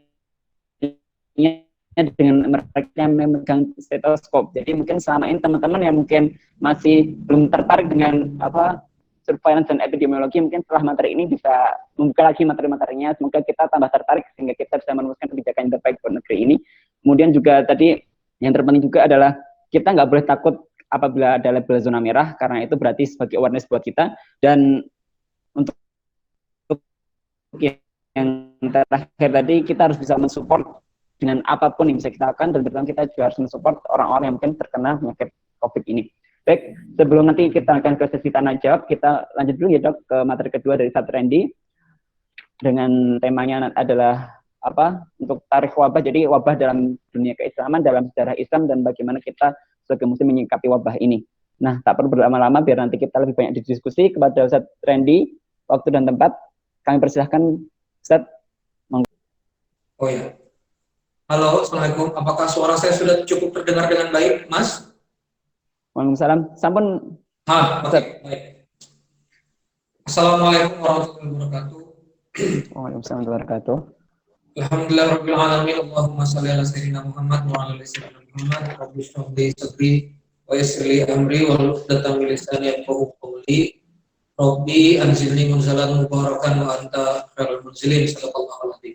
dengan mereka yang memegang stetoskop. Jadi mungkin selama ini teman-teman yang mungkin masih belum tertarik dengan surveillance dan epidemiologi, mungkin setelah materi ini bisa membuka lagi materi-materinya. Semoga kita tambah tertarik sehingga kita bisa merumuskan kebijakan yang terbaik buat negeri ini. Kemudian juga tadi yang terpenting juga adalah kita nggak boleh takut apabila ada label zona merah, karena itu berarti sebagai awareness buat kita. Dan untuk yang terakhir tadi, kita harus bisa mensupport dengan apapun yang bisa kita lakukan, dan terutama kita juga harus mensupport orang-orang yang mungkin terkena penyakit COVID ini. Baik, sebelum nanti kita akan ke sesi tanya jawab, kita lanjut dulu ya dok ke materi kedua dari Ustadz Randy dengan temanya adalah untuk tarikh wabah. Jadi wabah dalam dunia keislaman, dalam sejarah Islam, dan bagaimana kita sebagai muslim menyikapi wabah ini. Nah, tak perlu berlama-lama biar nanti kita lebih banyak didiskusi. Kepada Ustadz Randy, waktu dan tempat kami persilahkan Ustadz. Oh ya. Halo, Assalamualaikum. Apakah suara saya sudah cukup terdengar dengan baik, Mas? Waalaikumsalam. Sampun. Oke, baik. Assalamualaikum warahmatullahi wabarakatuh. Waalaikumsalam warahmatullahi wabarakatuh. Alhamdulillahirabbil alamin. Allahumma shalli ala sayyidina Muhammad wa ala ali sayyidina Muhammad. Rabbi shrah li sadri wa yassir li amri wahlul min lisani yafqahu qawli. Rabbi anzilni munzalan mubarakan wa anta khairul munzilin. Shadaqallahul adzim.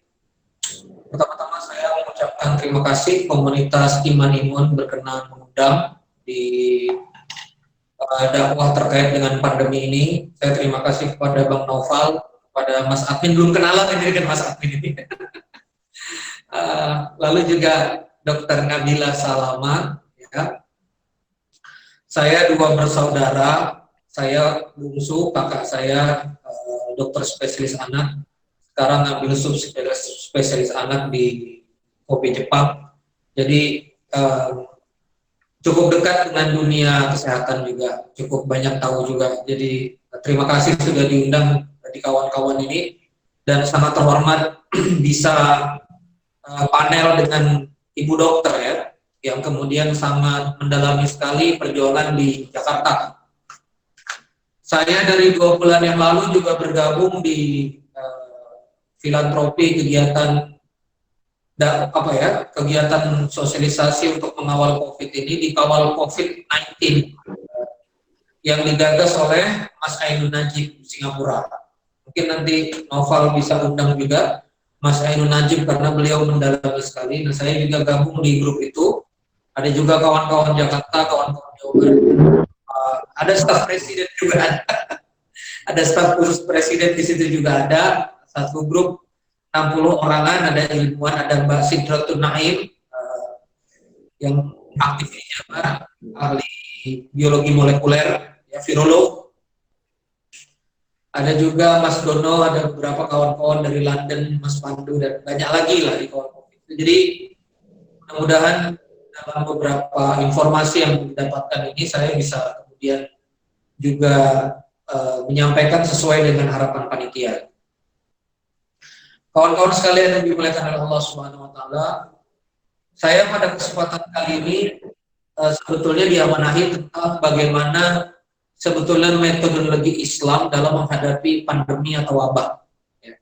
Pertama-tama saya mengucapkan terima kasih komunitas Iman Imun berkenan mengundang di dakwah terkait dengan pandemi ini. Saya terima kasih kepada Bang Naufal, kepada Mas Admin, belum kenalan ini dengan Mas Admin ini. Lalu juga Dr. Nabila Salama, ya. Saya dua bersaudara, saya bungsu, kakak saya dokter spesialis anak, sekarang ngambil spesialis anak di Kobe Jepang. Jadi cukup dekat dengan dunia kesehatan juga, cukup banyak tahu juga. Jadi terima kasih sudah diundang di kawan-kawan ini, dan sangat terhormat bisa panel dengan ibu dokter ya, yang kemudian sangat mendalami sekali perjuangan di Jakarta. Saya dari 2 bulan yang lalu juga bergabung di filantropi kegiatan kegiatan sosialisasi untuk mengawal COVID ini, di kawal COVID-19 yang digagas oleh Mas Ainun Najib Singapura. Mungkin nanti Noval bisa undang juga Mas Ainun Najib karena beliau mendalami sekali. Nah, saya juga gabung di grup itu. Ada juga kawan-kawan Jakarta, kawan-kawan Jawa Barat. Ada staf presiden juga ada. Ada staf khusus presiden di situ juga ada. Satu grup 60 orangan, ada ilmuwan, ada Mbak Sidratun Naim yang aktif di Jabar, ahli biologi molekuler, ya, virolog. Ada juga Mas Dono, ada beberapa kawan-kawan dari London, Mas Pandu, dan banyak lagi lah di kawan-kawan. Jadi mudah-mudahan dalam beberapa informasi yang didapatkan ini saya bisa kemudian juga menyampaikan sesuai dengan harapan panitia. Kawan-kawan sekalian yang dimuliakan oleh Allah Subhanahu wa taala, saya pada kesempatan kali ini sebetulnya diamanahi tentang bagaimana sebetulnya metodologi Islam dalam menghadapi pandemi atau wabah. Ya.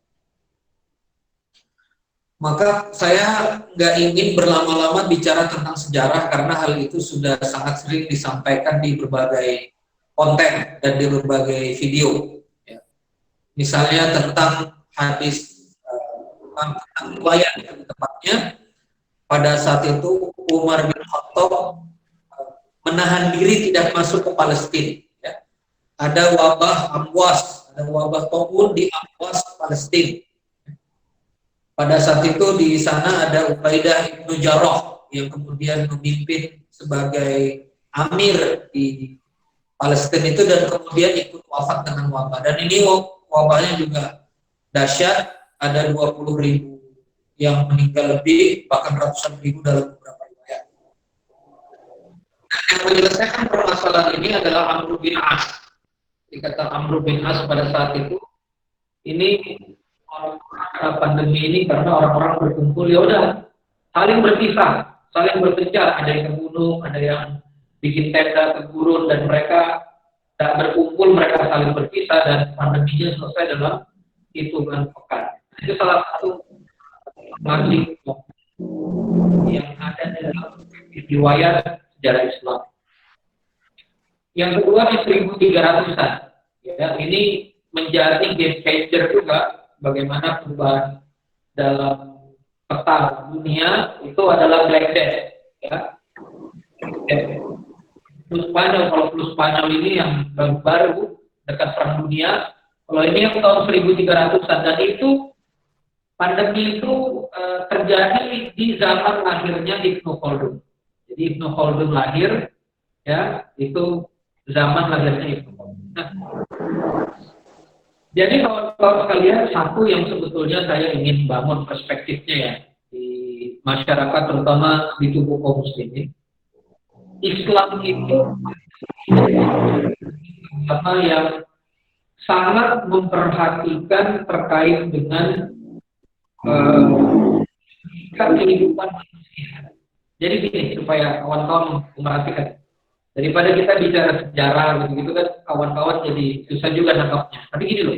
Maka saya nggak ingin berlama-lama bicara tentang sejarah karena hal itu sudah sangat sering disampaikan di berbagai konten dan di berbagai video. Ya. Misalnya tentang hadis tentang riwayat yang tepatnya pada saat itu Umar bin Khattab menahan diri tidak masuk ke Palestina. Ya. Ada wabah Amwas, ada wabah Tawun di Amwas, Palestina. Pada saat itu di sana ada Ubaidah ibnu Jarrah yang kemudian memimpin sebagai amir di Palestina itu, dan kemudian ikut wafat dengan wabah. Dan ini wabahnya juga dahsyat. Ada 20.000 yang meninggal lebih, bahkan ratusan ribu dalam beberapa riwayat. Yang menyelesaikan permasalahan ini adalah Amr bin As. Dikata Amr bin As pada saat itu, ini karena pandemi ini, karena orang-orang berkumpul, ya udah saling berpisah, saling berpencar, ada yang ke gunung, ada yang bikin tenda ke gurun, dan mereka tak berkumpul, mereka saling berpisah, dan pandeminya selesai dalam hitungan pekan. Itu salah satu magic yang ada dalam riwayat sejarah Islam. Yang kedua di 1300-an, ya, ini menjadi game changer juga. Bagaimana perubahan dalam peta dunia itu adalah Black Death, ya. Flu Spanyol, kalau flu Spanyol ini yang baru dekat perang dunia. Kalau ini yang tahun 1300-an, dan itu pandemi itu terjadi di zaman lahirnya Ibnu Khaldun. Jadi Ibnu Khaldun lahir, ya, itu zaman lahirnya Ibnu Khaldun. Nah, jadi kawan-kawan sekalian, satu yang sebetulnya saya ingin bangun perspektifnya ya di masyarakat, terutama di tubuh kaum muslimin. Islam itu apa yang sangat memperhatikan terkait dengan kehidupan manusia. Jadi gini, supaya kawan-kawan memperhatikan. Daripada kita bicara sejarah gitu kan, kawan-kawan jadi susah juga nangkapnya. Tapi gini loh,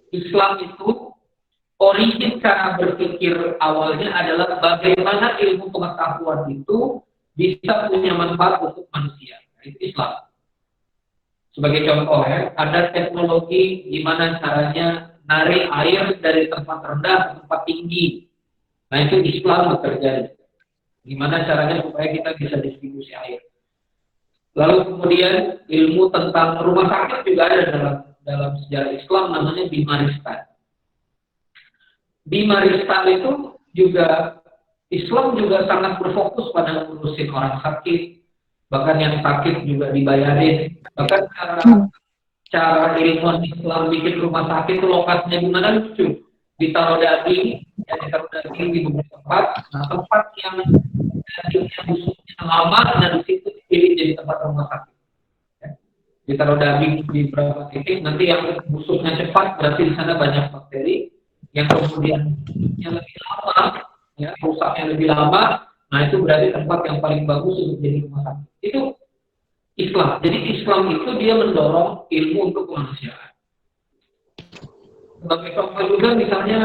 Islam itu origin cara berpikir awalnya adalah bagaimana ilmu pengetahuan itu bisa punya manfaat untuk manusia. Itu Islam. Sebagai contoh ya, ada teknologi gimana caranya narik air dari tempat rendah ke tempat tinggi. Nah itu Islam bekerja. Gimana caranya supaya kita bisa distribusi air. Lalu kemudian ilmu tentang rumah sakit juga ada dalam sejarah Islam, namanya Bimaristan. Bimaristan itu juga Islam juga sangat berfokus pada ngurusin orang sakit, bahkan yang sakit juga dibayarin. Bahkan cara ilmuwan Islam bikin rumah sakit itu lokasinya gimana lucu. Ditaruh daging di beberapa tempat. Nah, tempat yang dagingnya busuknya lama dan di situ dipilih jadi tempat rumah sakit. Ya. Ditaruh daging di beberapa titik. Nanti yang busuknya cepat berarti di sana banyak bakteri. Yang kemudian yang lebih lama, ya, rusaknya lebih lama. Nah itu berarti tempat yang paling bagus untuk jadi rumah sakit. Itu Islam. Jadi Islam itu dia mendorong ilmu untuk kemanusiaan. Sebagai contoh juga misalnya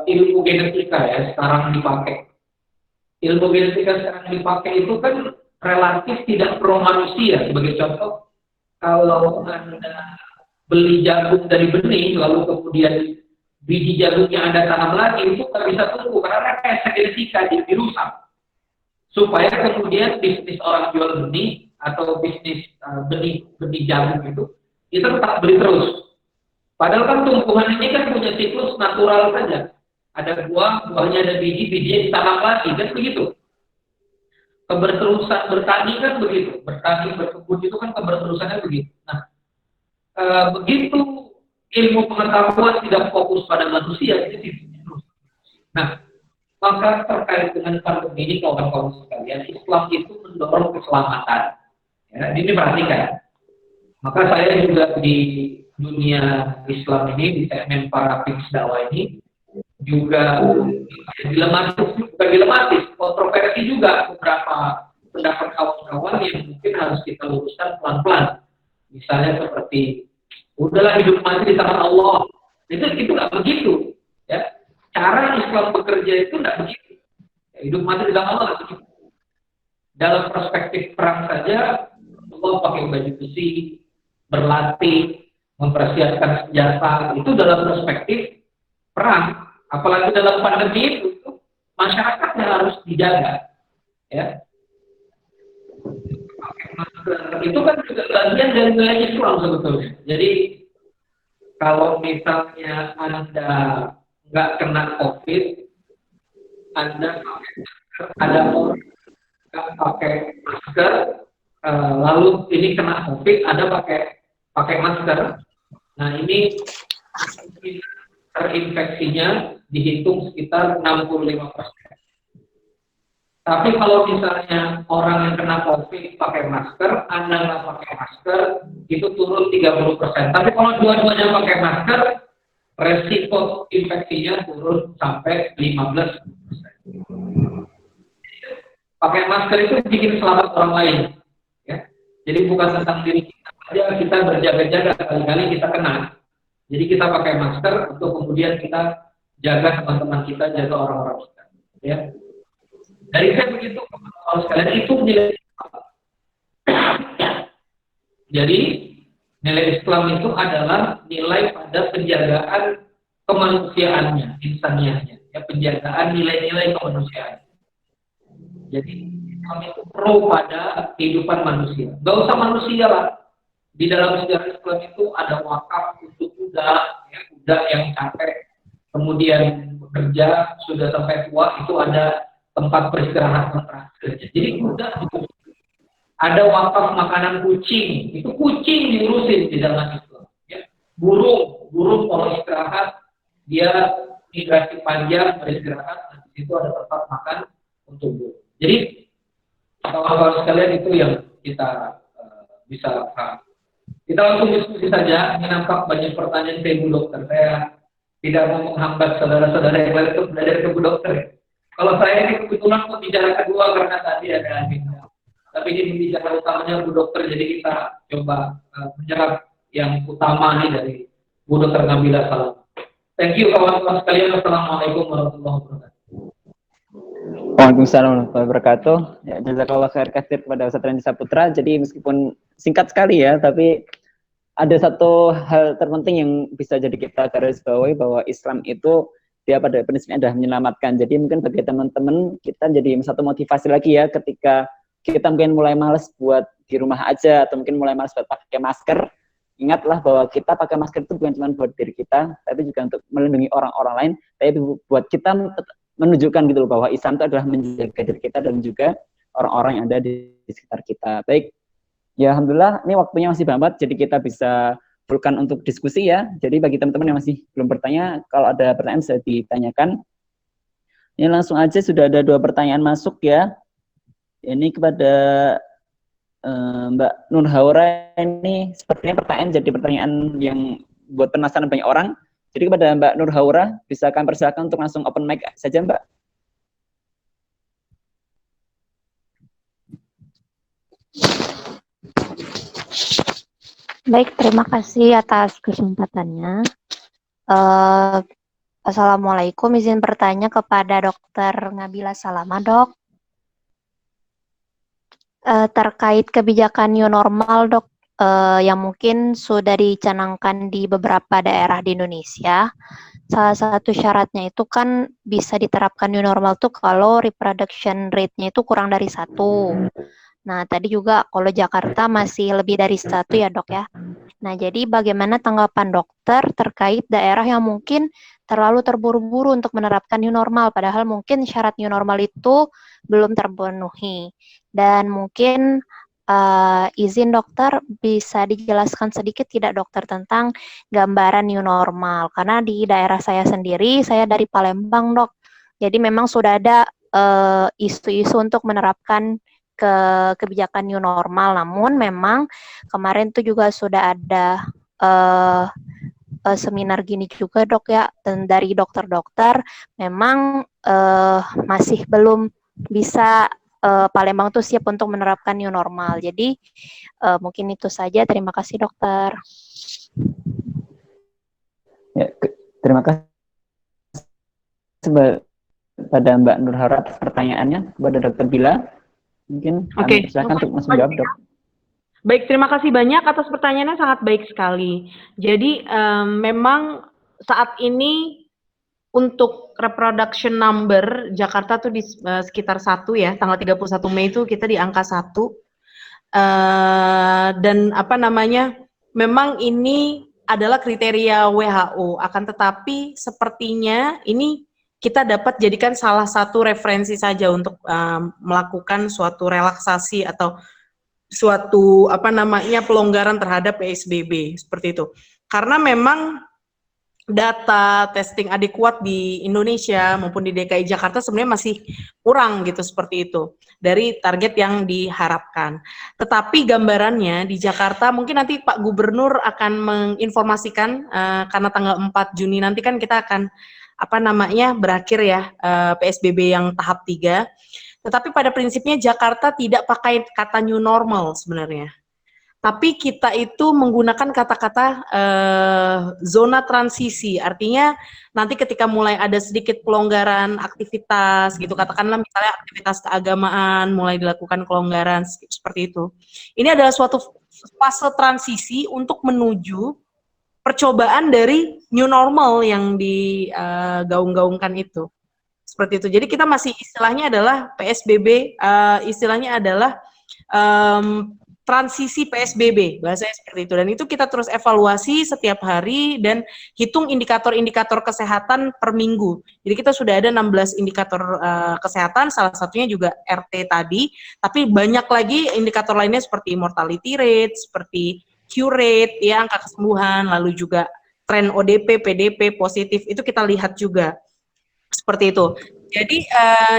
ilmu genetika ya sekarang dipakai. Ilmu genetika sekarang dipakai itu kan relatif tidak pro manusia. Sebagai contoh, kalau Anda beli jagung dari benih lalu kemudian biji jagungnya Anda tanam lagi itu nggak bisa tumbuh karena kayak genetika dirusak. Supaya kemudian bisnis orang jual benih atau bisnis benih jagung itu tetap beli terus. Padahal kan tumbuhan ini kan punya siklus natural saja. Ada buahnya ada bijinya ditanam lagi, kan begitu. Keberterusan bertani kan begitu. Bertani, berkebun itu kan keberterusannya begitu. Nah, begitu ilmu pengetahuan tidak fokus pada manusia, itu terus. Nah, maka terkait dengan pandemi ini kawan-kawan sekalian, Islam itu mendorong keselamatan. Ya, ini perhatikan. Maka saya juga di dunia Islam ini, di segmen para pings dakwah ini, juga dilematis, kontroversi juga beberapa pendapat kawan-kawan yang mungkin harus kita luruskan pelan-pelan. Misalnya seperti, udahlah hidup mati di tangan Allah. Itu nggak begitu. Ya. Cara Islam bekerja itu nggak begitu. Ya, hidup mati di tangan Allah nggak begitu. Dalam perspektif perang saja, Allah pakai baju besi, berlatih, mempersiapkan senjata, itu dalam perspektif perang. Apalagi dalam pandemi itu masyarakatnya harus dijaga. Ya. Itu kan juga bagian dari nilai Islam sebetulnya. Jadi kalau misalnya Anda nggak kena COVID, Anda ada orang nggak pakai masker, lalu ini kena COVID, Anda pakai masker. Nah ini terinfeksinya dihitung sekitar 65%. Tapi kalau misalnya orang yang kena COVID pakai masker, Anda nggak pakai masker, itu turun 30%. Tapi kalau dua-duanya pakai masker, resiko infeksinya turun sampai 15%. Pakai masker itu bikin selamat orang lain. Ya. Jadi bukan tentang diri kita saja, kita berjaga-jaga, kali-kali kita kena. Jadi kita pakai masker untuk kemudian kita jaga teman-teman kita, jaga orang-orang kita. Ya. Dari saya begitu, kalau sekalian itu nilai Islam. Jadi nilai Islam itu adalah nilai pada penjagaan kemanusiaannya, insaniahnya, ya, penjagaan nilai-nilai kemanusiaan. Jadi Islam itu pro pada kehidupan manusia. Gak usah manusia lah. Di dalam sejarah Islam itu ada wakaf untuk kuda, ya, kuda yang capek, kemudian bekerja sudah sampai tua itu ada tempat peristirahatan terakhir. Jadi kuda itu ada wakaf makanan kucing, itu kucing diurusin di dalam Islam. Ya. Burung kalau istirahat dia migrasi panjang beristirahat, dan di situ ada tempat makan untuk burung. Jadi kawan-kawan sekalian itu yang kita bisa paham. Kita langsung diskusi saja. Ini nampak banyak pertanyaan ke Ibu Dokter. Saya tidak mau menghambat saudara-saudara yang lain untuk belajar ke Ibu Dokter. Kalau saya ini kebetulan pembicara kedua karena tadi ada agenda. Tapi ini pembicara utamanya Bu Dokter, jadi kita coba menyerap yang utama nih dari Bu Dokter Nabila Salam. Thank you kawan-kawan sekalian. Wassalamualaikum warahmatullahi wabarakatuh. Waalaikumsalam warahmatullahi wabarakatuh. Ya, jazakallah khair katsir kepada Ustaz Randy Saputra. Jadi meskipun singkat sekali ya, tapi ada satu hal terpenting yang bisa jadi kita garis bawahi bahwa Islam itu dia pada prinsipnya adalah menyelamatkan. Jadi mungkin bagi teman-teman kita jadi satu motivasi lagi ya ketika kita mungkin mulai malas buat di rumah aja atau mungkin mulai malas buat pakai masker. Ingatlah bahwa kita pakai masker itu bukan cuma buat diri kita, tapi juga untuk melindungi orang-orang lain, tapi buat kita menunjukkan gitu loh bahwa Islam itu adalah menjaga diri kita dan juga orang-orang yang ada di sekitar kita. Baik, ya alhamdulillah ini waktunya masih banget, jadi kita bisa fullkan untuk diskusi ya. Jadi bagi teman-teman yang masih belum bertanya, kalau ada pertanyaan bisa ditanyakan. Ini langsung aja sudah ada 2 pertanyaan masuk ya. Ini kepada Mbak Nur Haura, ini sepertinya pertanyaan jadi pertanyaan yang buat penasaran banyak orang. Jadi kepada Mbak Nur Haura, bisa kami persilakan untuk langsung open mic saja, Mbak. Baik, terima kasih atas kesempatannya. Assalamualaikum, izin bertanya kepada Dokter Nabila Salama, Dok. Terkait kebijakan new normal, Dok, yang mungkin sudah dicanangkan di beberapa daerah di Indonesia. Salah satu syaratnya itu kan bisa diterapkan new normal tuh kalau reproduction rate-nya itu kurang dari 1. Nah, tadi juga kalau Jakarta masih lebih dari 1 ya, Dok ya. Nah, jadi bagaimana tanggapan dokter terkait daerah yang mungkin terlalu terburu-buru untuk menerapkan new normal, padahal mungkin syarat new normal itu belum terpenuhi. Dan mungkin izin dokter, bisa dijelaskan sedikit tidak dokter tentang gambaran new normal? Karena di daerah saya sendiri, saya dari Palembang, Dok. Jadi memang sudah ada isu-isu untuk menerapkan kebijakan new normal, namun memang kemarin tuh juga sudah ada seminar gini juga, Dok ya, dan dari dokter-dokter memang masih belum bisa Palembang tuh siap untuk menerapkan new normal. Jadi mungkin itu saja. Terima kasih dokter. Ya, terima kasih pada Mbak Nur Haura atas pertanyaannya. Kepada Dokter Bila, mungkin kami persilakan untuk langsung jawab, Dok. Baik, terima kasih banyak atas pertanyaannya, sangat baik sekali. Jadi memang saat ini untuk reproduction number Jakarta tuh di sekitar 1 ya, tanggal 31 Mei itu kita di angka 1. Dan apa namanya, memang ini adalah kriteria WHO, akan tetapi sepertinya ini kita dapat jadikan salah satu referensi saja untuk melakukan suatu relaksasi atau suatu apa namanya pelonggaran terhadap PSBB seperti itu. Karena memang data testing adekuat di Indonesia maupun di DKI Jakarta sebenarnya masih kurang gitu seperti itu dari target yang diharapkan. Tetapi gambarannya di Jakarta mungkin nanti Pak Gubernur akan menginformasikan karena tanggal 4 Juni nanti kan kita akan apa namanya berakhir ya PSBB yang tahap 3. Tetapi pada prinsipnya Jakarta tidak pakai kata new normal sebenarnya. Tapi kita itu menggunakan kata-kata zona transisi, artinya nanti ketika mulai ada sedikit pelonggaran aktivitas gitu, katakanlah misalnya aktivitas keagamaan mulai dilakukan kelonggaran seperti itu. Ini adalah suatu fase transisi untuk menuju percobaan dari new normal yang digaung-gaungkan itu. Seperti itu. Jadi kita masih istilahnya adalah PSBB, istilahnya adalah transisi PSBB, bahasanya seperti itu. Dan itu kita terus evaluasi setiap hari dan hitung indikator-indikator kesehatan per minggu. Jadi kita sudah ada 16 indikator kesehatan, salah satunya juga RT tadi, tapi banyak lagi indikator lainnya seperti mortality rate, seperti cure rate, ya angka kesembuhan, lalu juga tren ODP, PDP, positif, itu kita lihat juga. Seperti itu. Jadi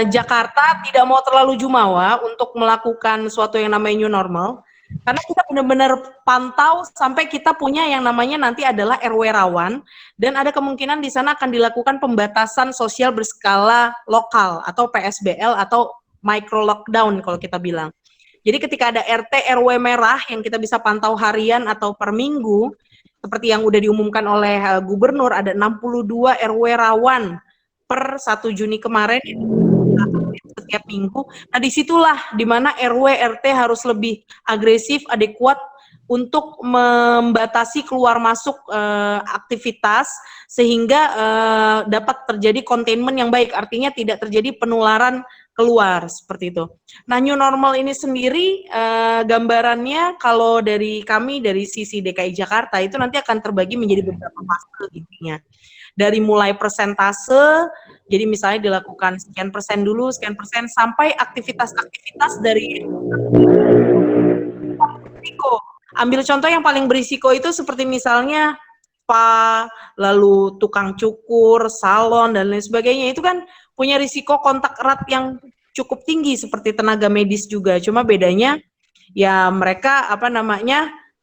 Jakarta tidak mau terlalu jumawa untuk melakukan suatu yang namanya new normal, karena kita benar-benar pantau sampai kita punya yang namanya nanti adalah RW rawan, dan ada kemungkinan di sana akan dilakukan pembatasan sosial berskala lokal atau PSBL atau micro lockdown kalau kita bilang. Jadi ketika ada RT RW merah yang kita bisa pantau harian atau per minggu, seperti yang udah diumumkan oleh Gubernur, ada 62 RW rawan per 1 Juni kemarin, setiap minggu. Nah, disitulah dimana RW, RT harus lebih agresif, adekuat untuk membatasi keluar masuk aktivitas sehingga dapat terjadi containment yang baik, artinya tidak terjadi penularan keluar seperti itu. Nah, new normal ini sendiri gambarannya kalau dari kami dari sisi DKI Jakarta itu nanti akan terbagi menjadi beberapa fase intinya. Dari mulai persentase, jadi misalnya dilakukan sekian persen dulu, sekian persen, sampai aktivitas-aktivitas dari risiko. Ambil contoh yang paling berisiko itu seperti misalnya spa, lalu tukang cukur, salon, dan lain sebagainya. Itu kan punya risiko kontak erat yang cukup tinggi seperti tenaga medis juga. Cuma bedanya ya mereka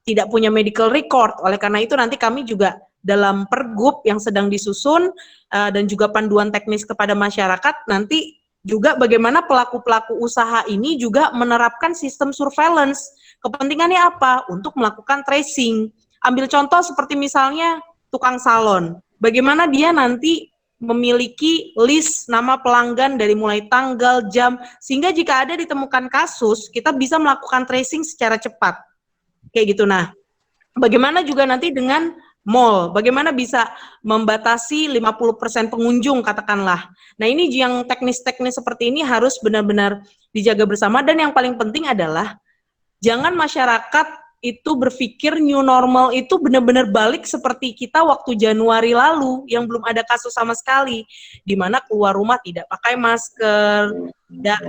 tidak punya medical record. Oleh karena itu nanti kami juga dalam pergub yang sedang disusun dan juga panduan teknis kepada masyarakat nanti juga bagaimana pelaku-pelaku usaha ini juga menerapkan sistem surveillance. Kepentingannya apa? Untuk melakukan tracing. Ambil contoh seperti misalnya tukang salon. Bagaimana dia nanti memiliki list nama pelanggan dari mulai tanggal, jam, sehingga jika ada ditemukan kasus, kita bisa melakukan tracing secara cepat. Kayak gitu. Nah, bagaimana juga nanti dengan mall, bagaimana bisa membatasi 50% pengunjung katakanlah. Nah, ini yang teknis-teknis seperti ini harus benar-benar dijaga bersama, dan yang paling penting adalah jangan masyarakat itu berpikir new normal itu benar-benar balik seperti kita waktu Januari lalu yang belum ada kasus sama sekali, di mana keluar rumah tidak pakai masker, tidak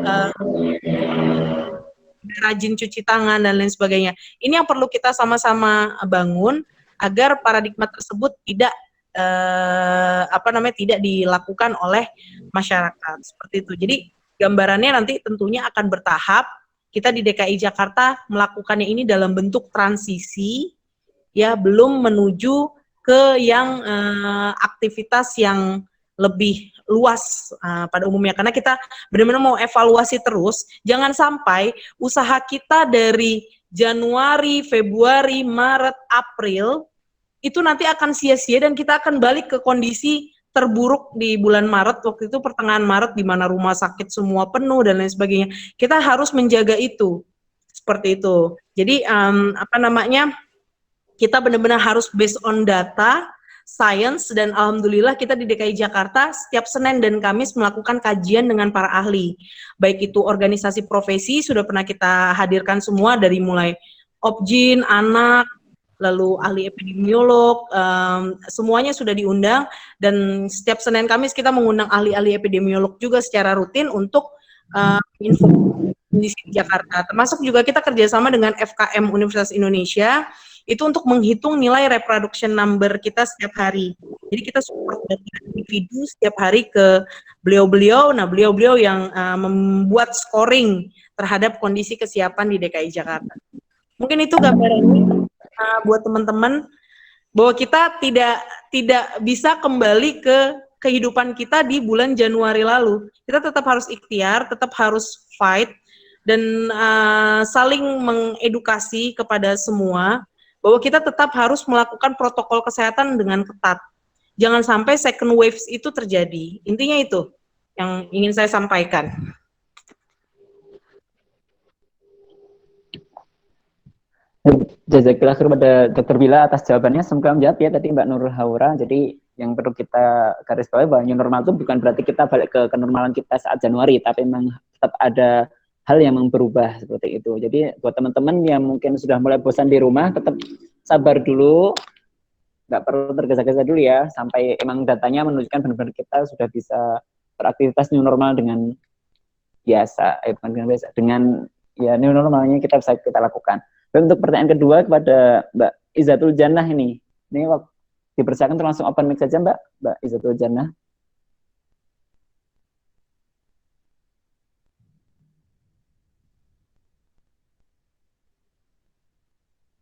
rajin cuci tangan dan lain sebagainya. Ini yang perlu kita sama-sama bangun agar paradigma tersebut tidak tidak dilakukan oleh masyarakat seperti itu. Jadi gambarannya nanti tentunya akan bertahap. Kita di DKI Jakarta melakukannya ini dalam bentuk transisi, ya, belum menuju ke yang aktivitas yang lebih luas pada umumnya, karena kita benar-benar mau evaluasi terus. Jangan sampai usaha kita dari Januari, Februari, Maret, April itu nanti akan sia-sia dan kita akan balik ke kondisi terburuk di bulan Maret, waktu itu pertengahan Maret di mana rumah sakit semua penuh dan lain sebagainya. Kita harus menjaga itu. Seperti itu. Jadi kita benar-benar harus based on data, science, dan alhamdulillah kita di DKI Jakarta setiap Senin dan Kamis melakukan kajian dengan para ahli. Baik itu organisasi profesi sudah pernah kita hadirkan semua dari mulai Opjin, anak, lalu ahli epidemiolog, semuanya sudah diundang, dan setiap Senin Kamis kita mengundang ahli-ahli epidemiolog juga secara rutin untuk info di Jakarta. Termasuk juga kita kerjasama dengan FKM Universitas Indonesia, itu untuk menghitung nilai reproduction number kita setiap hari. Jadi kita support dari individu setiap hari ke beliau-beliau, nah beliau-beliau yang membuat scoring terhadap kondisi kesiapan di DKI Jakarta. Mungkin itu gambarannya buat teman-teman, bahwa kita tidak bisa kembali ke kehidupan kita di bulan Januari lalu. Kita tetap harus ikhtiar, tetap harus fight, dan saling mengedukasi kepada semua, bahwa kita tetap harus melakukan protokol kesehatan dengan ketat. Jangan sampai second waves itu terjadi. Intinya itu yang ingin saya sampaikan. Jazakillah khair pada Dr. Bila atas jawabannya. Semoga menjawab ya tadi Mbak Nurul Haura. Jadi yang perlu kita garis bawahi bahwa new normal itu bukan berarti kita balik ke kenormalan kita saat Januari, tapi memang tetap ada hal yang berubah seperti itu. Jadi buat teman-teman yang mungkin sudah mulai bosan di rumah, tetap sabar dulu, nggak perlu tergesa-gesa dulu ya, sampai emang datanya menunjukkan benar-benar kita sudah bisa beraktivitas new normal dengan biasa, bukan dengan biasa, dengan ya new normalnya kita bisa kita lakukan. Dan untuk pertanyaan kedua kepada Mbak Izzatul Jannah ini dipersilakan langsung open mic saja Mbak Izzatul Jannah.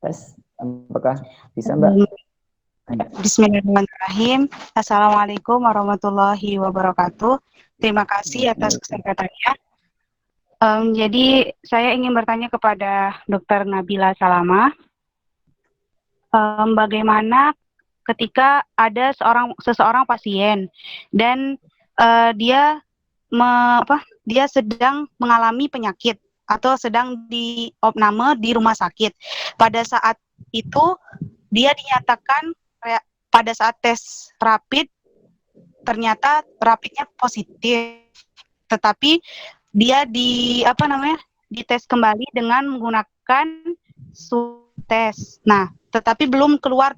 Tes, apakah bisa Mbak? Bismillahirrahmanirrahim. Assalamualaikum warahmatullahi wabarakatuh. Terima kasih atas kesempatannya. Jadi saya ingin bertanya kepada Dr. Nabila Salamah, bagaimana ketika ada seseorang pasien dan dia dia sedang mengalami penyakit atau sedang di opname di rumah sakit. Pada saat itu dia dinyatakan pada saat tes rapid ternyata rapidnya positif, tetapi dia dites kembali dengan menggunakan swab tes. Nah, tetapi belum keluar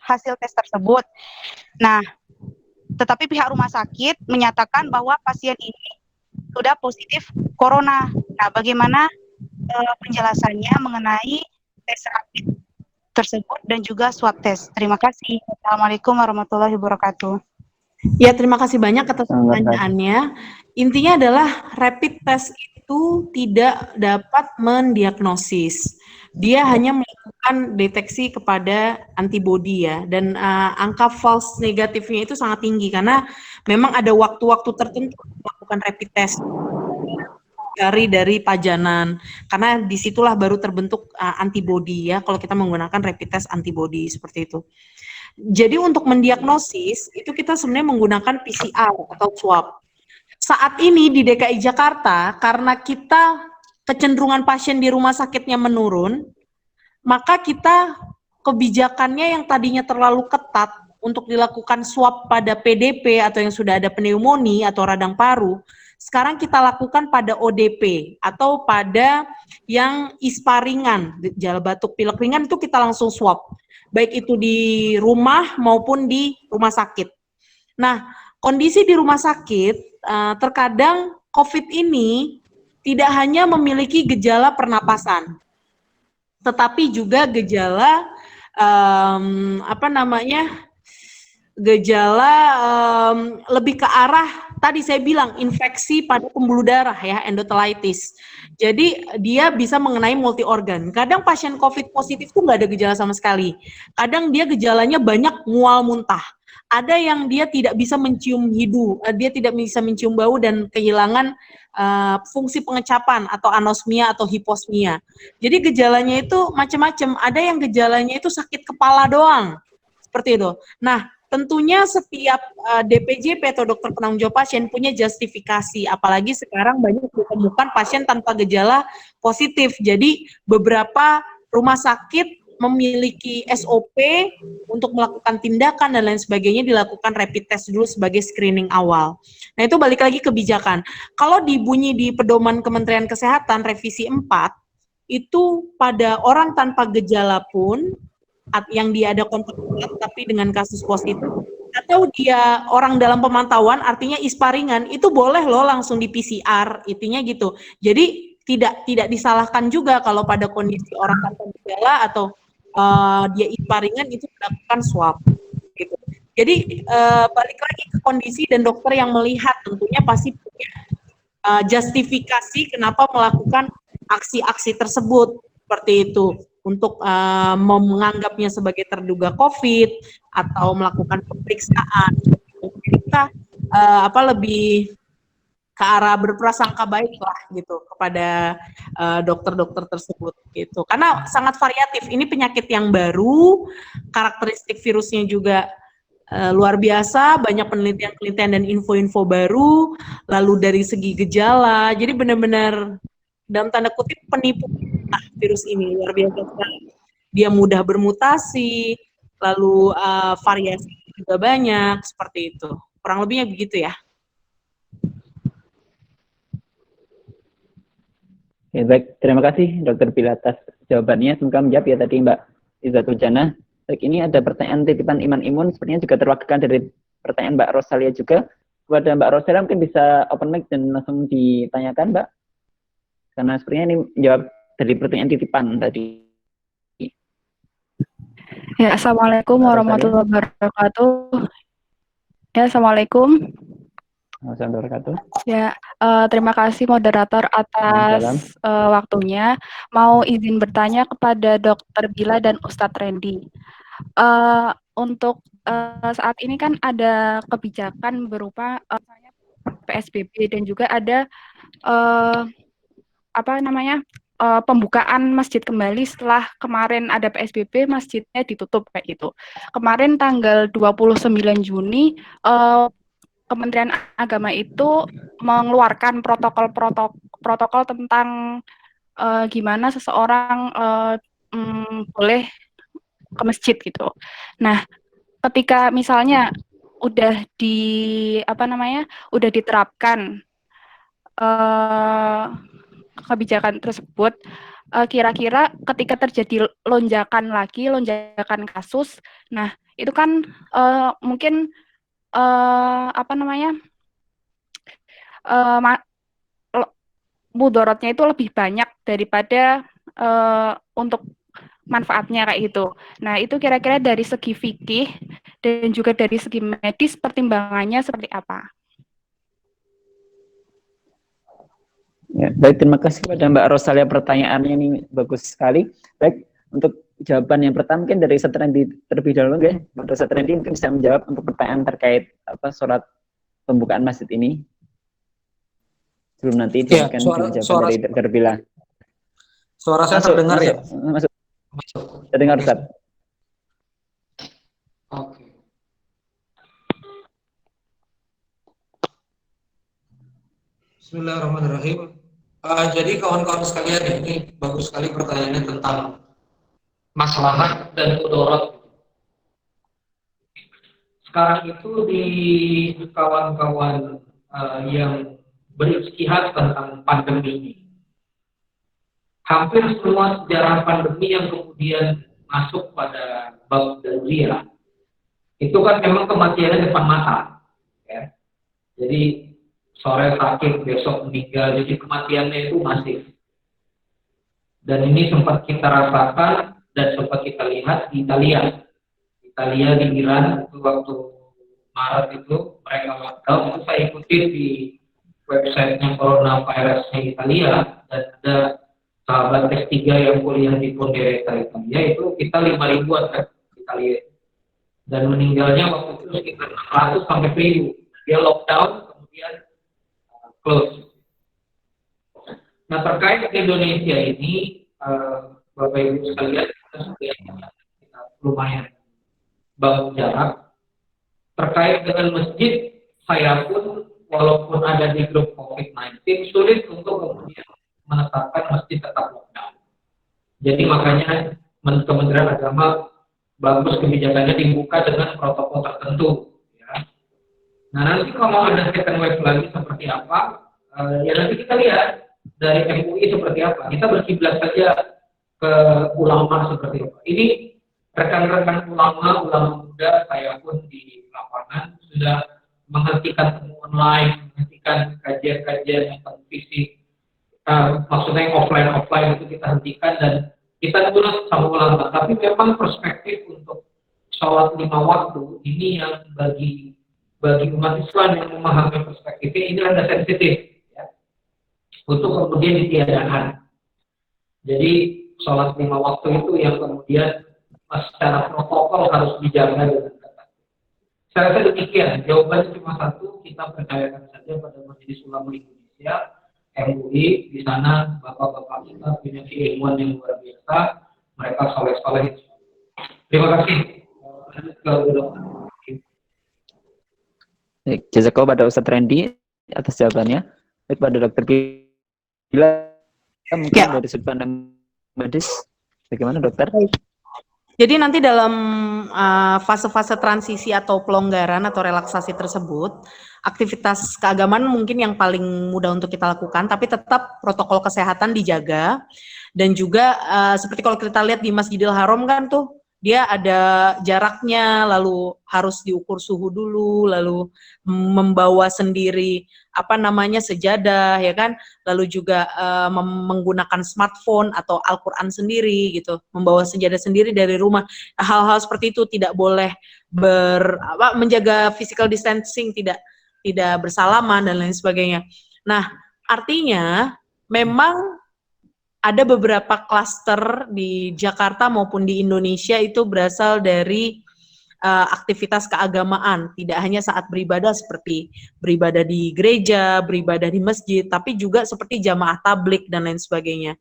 hasil tes tersebut. Nah, tetapi pihak rumah sakit menyatakan bahwa pasien ini sudah positif corona. Nah, bagaimana penjelasannya mengenai tes rapid tersebut dan juga swab test? Terima kasih. Assalamualaikum warahmatullahi wabarakatuh. Ya, terima kasih banyak atas pertanyaannya. Intinya adalah rapid test itu tidak dapat mendiagnosis. Dia hanya melakukan deteksi kepada antibodi ya, dan angka false negatifnya itu sangat tinggi karena memang ada waktu-waktu tertentu melakukan rapid test dari pajanan, karena disitulah baru terbentuk antibodi ya, kalau kita menggunakan rapid test antibodi seperti itu. Jadi untuk mendiagnosis itu kita sebenarnya menggunakan PCR atau swab. Saat ini di DKI Jakarta karena kita kecenderungan pasien di rumah sakitnya menurun, maka kita kebijakannya yang tadinya terlalu ketat untuk dilakukan swab pada PDP atau yang sudah ada pneumonia atau radang paru, sekarang kita lakukan pada ODP atau pada yang ISPA ringan, gejala batuk pilek ringan itu kita langsung swab, baik itu di rumah maupun di rumah sakit. Nah, kondisi di rumah sakit terkadang COVID ini tidak hanya memiliki gejala pernapasan, tetapi juga gejala lebih ke arah tadi saya bilang infeksi pada pembuluh darah ya, endotelitis. Jadi dia bisa mengenai multi organ. Kadang pasien COVID positif tuh nggak ada gejala sama sekali. Kadang dia gejalanya banyak mual muntah. Ada yang dia tidak bisa mencium hidu, dia tidak bisa mencium bau dan kehilangan fungsi pengecapan atau anosmia atau hiposmia. Jadi gejalanya itu macam-macam. Ada yang gejalanya itu sakit kepala doang, seperti itu. Nah, tentunya setiap DPJP atau dokter penanggung jawab pasien punya justifikasi, apalagi sekarang banyak ditemukan pasien tanpa gejala positif. Jadi beberapa rumah sakit memiliki SOP untuk melakukan tindakan dan lain sebagainya, dilakukan rapid test dulu sebagai screening awal. Nah, itu balik lagi kebijakan. Kalau dibunyi di pedoman Kementerian Kesehatan revisi 4, itu pada orang tanpa gejala pun yang dia ada kontak erat tapi dengan kasus positif, atau dia orang dalam pemantauan artinya ISPA ringan, itu boleh loh langsung di PCR, intinya gitu. Jadi tidak disalahkan juga kalau pada kondisi orang tanpa gejala atau dia ISPA ringan itu dilakukan swab gitu. Jadi balik lagi ke kondisi dan dokter yang melihat tentunya pasti punya justifikasi kenapa melakukan aksi-aksi tersebut seperti itu, untuk menganggapnya sebagai terduga COVID atau melakukan pemeriksaan. Kita lebih ke arah berprasangka baik lah gitu kepada dokter-dokter tersebut gitu, karena sangat variatif. Ini penyakit yang baru, karakteristik virusnya juga luar biasa, banyak penelitian-penelitian dan info-info baru, lalu dari segi gejala, jadi benar-benar dalam tanda kutip penipu virus ini, luar biasa sekali. Dia mudah bermutasi, lalu variasi juga banyak, seperti itu. Kurang lebihnya begitu ya. Ya, baik, terima kasih Dr. Bila atas jawabannya. Semoga menjawab ya tadi Mbak Izzatul Jannah. Baik, ini ada pertanyaan titipan Iman Imun, sepertinya juga terwakilkan dari pertanyaan Mbak Rosalia juga. Kepada Mbak Rosalia mungkin bisa open mic dan langsung ditanyakan Mbak. Karena sepertinya ini menjawab dari pertanyaan titipan tadi. Ya, Assalamualaikum warahmatullahi wabarakatuh. Ya, Assalamualaikum. Ya, terima kasih moderator atas waktunya. Mau izin bertanya kepada Dr. Bila dan Ustadz Randy. Untuk saat ini kan ada kebijakan berupa PSBB dan juga ada pembukaan masjid kembali setelah kemarin ada PSBB, masjidnya ditutup kayak gitu. Kemarin tanggal 29 Juni Kementerian Agama itu mengeluarkan protokol tentang gimana seseorang boleh ke masjid gitu. Nah, ketika misalnya udah udah diterapkan kebijakan tersebut, kira-kira ketika terjadi lonjakan kasus, nah itu kan mungkin mudorotnya itu lebih banyak daripada untuk manfaatnya kayak gitu. Nah, itu kira-kira dari segi fikih dan juga dari segi medis pertimbangannya seperti apa? Ya, baik, terima kasih kepada Mbak Rosalia, pertanyaannya ini bagus sekali. Baik, untuk jawaban yang pertama mungkin dari Ustaz Rendi terlebih dahulu, ya. Mbak Ustaz Rendi mungkin bisa menjawab untuk pertanyaan terkait sholat pembukaan masjid ini. Sebelum nanti Ya, jawaban dari Dr. Bila. Suara saya terdengar ya? Masuk. Terdengar, Ustaz. Oke. Bismillahirrahmanirrahim. Jadi kawan-kawan sekalian, ini bagus sekali pertanyaannya tentang maslahat dan mudarat. Sekarang itu di kawan-kawan yang berijtihad tentang pandemi ini, hampir semua sejarah pandemi yang kemudian masuk pada bab daruriyah itu kan memang kematiannya depan mata, ya. Jadi sore sakit, besok meninggal, jadi kematiannya itu masif. Dan ini sempat kita rasakan dan sempat kita lihat di Italia. Italia di Iran itu waktu Maret itu mereka lockdown, itu saya ikuti di websitenya coronavirusnya Italia, dan ada sahabat S3 yang kuliah di Pondereta Italia, itu kita 5.000-an kan Italia. Dan meninggalnya waktu itu sekitar 600 sampai 1.000. Dia lockdown, kemudian close. Nah, terkait Indonesia ini, Bapak Ibu sekalian, kita lumayan bangun jarak. Terkait dengan masjid, saya pun walaupun ada di grup COVID-19, sulit untuk kemudian menetapkan masjid tetap lockdown. Jadi makanya Kementerian Agama bagus kebijakannya dibuka dengan protokol tertentu. Ya. Nah, nanti kalau ada second wave lagi seperti apa, ya nanti kita lihat dari MUI seperti apa. Kita berkiblat saja ke ulama seperti apa. Ini rekan-rekan ulama muda, saya pun di lapangan sudah menghentikan temu online, menghentikan kajian-kajian yang fisik, maksudnya yang offline itu kita hentikan dan kita nurut sama ulama. Tapi memang perspektif untuk sholat 5 waktu ini yang bagi umat Islam yang memahami perspektifnya ini ada sensitif, ya, untuk kemudian ditiadakan. Jadi sholat 5 waktu itu yang kemudian secara protokol harus dijaga dengan ketat. Saya rasa demikian. Jawabannya cuma satu, kita percayakan saja pada Majelis Ulama Indonesia, MUI. Di sana bapak-bapak kita punya keilmuan yang luar biasa. Mereka soleh-soleh. Terima kasih. Jazakallah pada Ustaz Rendi atas jawabannya. Baik, pada Dr. Bila mungkin dari sudut pandang medis, bagaimana dokter? Jadi nanti dalam fase-fase transisi atau pelonggaran atau relaksasi tersebut, aktivitas keagamaan mungkin yang paling mudah untuk kita lakukan, tapi tetap protokol kesehatan dijaga. Dan juga seperti kalau kita lihat di Masjidil Haram kan tuh, dia ada jaraknya, lalu harus diukur suhu dulu, lalu membawa sendiri sejadah, ya kan, lalu juga menggunakan smartphone atau Al-Quran sendiri gitu, membawa sejadah sendiri dari rumah. Hal-hal seperti itu tidak boleh menjaga physical distancing, tidak bersalaman dan lain sebagainya. Nah, artinya memang ada beberapa klaster di Jakarta maupun di Indonesia itu berasal dari aktivitas keagamaan, tidak hanya saat beribadah seperti beribadah di gereja, beribadah di masjid, tapi juga seperti jamaah tablik dan lain sebagainya,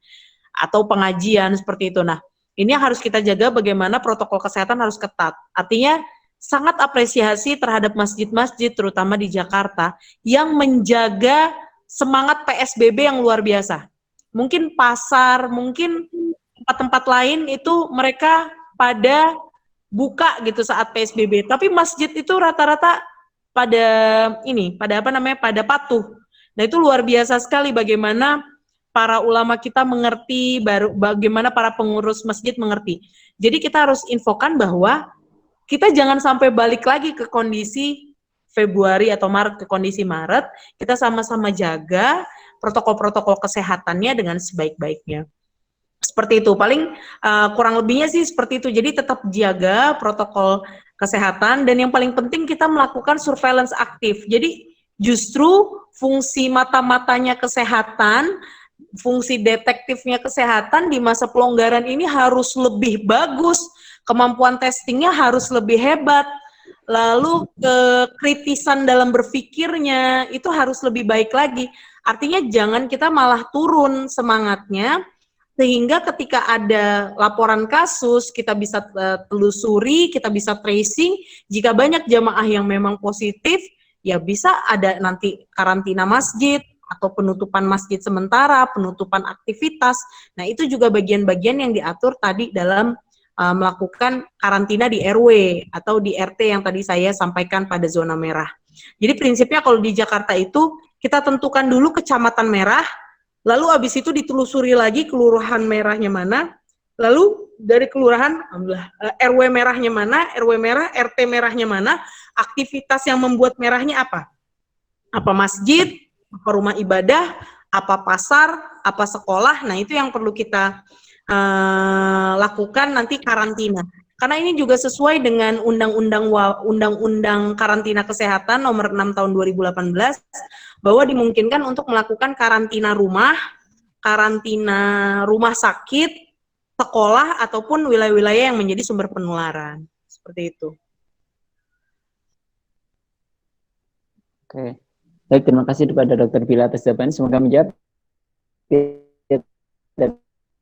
atau pengajian seperti itu. Nah, ini yang harus kita jaga, bagaimana protokol kesehatan harus ketat. Artinya sangat apresiasi terhadap masjid-masjid terutama di Jakarta yang menjaga semangat PSBB yang luar biasa. Mungkin pasar, mungkin tempat-tempat lain itu mereka pada buka gitu saat PSBB, tapi masjid itu rata-rata pada patuh. Nah, itu luar biasa sekali bagaimana para ulama kita mengerti, bagaimana para pengurus masjid mengerti. Jadi kita harus infokan bahwa kita jangan sampai balik lagi ke kondisi Februari atau Maret, ke kondisi Maret, kita sama-sama jaga protokol-protokol kesehatannya dengan sebaik-baiknya. Seperti itu, paling kurang lebihnya sih seperti itu. Jadi tetap jaga protokol kesehatan, dan yang paling penting kita melakukan surveillance aktif. Jadi justru fungsi mata-matanya kesehatan, fungsi detektifnya kesehatan di masa pelonggaran ini harus lebih bagus, kemampuan testingnya harus lebih hebat, lalu kekritisan dalam berpikirnya itu harus lebih baik lagi. Artinya jangan kita malah turun semangatnya, sehingga ketika ada laporan kasus, kita bisa telusuri, kita bisa tracing. Jika banyak jamaah yang memang positif, ya bisa ada nanti karantina masjid, atau penutupan masjid sementara, penutupan aktivitas. Nah, itu juga bagian-bagian yang diatur tadi dalam melakukan karantina di RW, atau di RT yang tadi saya sampaikan pada zona merah. Jadi prinsipnya kalau di Jakarta itu, kita tentukan dulu kecamatan merah, lalu abis itu ditelusuri lagi kelurahan merahnya mana, lalu dari kelurahan, RW merahnya mana, RW merah, RT merahnya mana, aktivitas yang membuat merahnya apa? Apa masjid, apa rumah ibadah, apa pasar, apa sekolah. Nah, itu yang perlu kita lakukan nanti karantina. Karena ini juga sesuai dengan Undang-Undang Karantina Kesehatan nomor 6 tahun 2018, bahwa dimungkinkan untuk melakukan karantina rumah sakit, sekolah, ataupun wilayah-wilayah yang menjadi sumber penularan. Seperti itu. Oke. Baik, terima kasih kepada Dr. Bila atas jawabannya. Semoga menjawab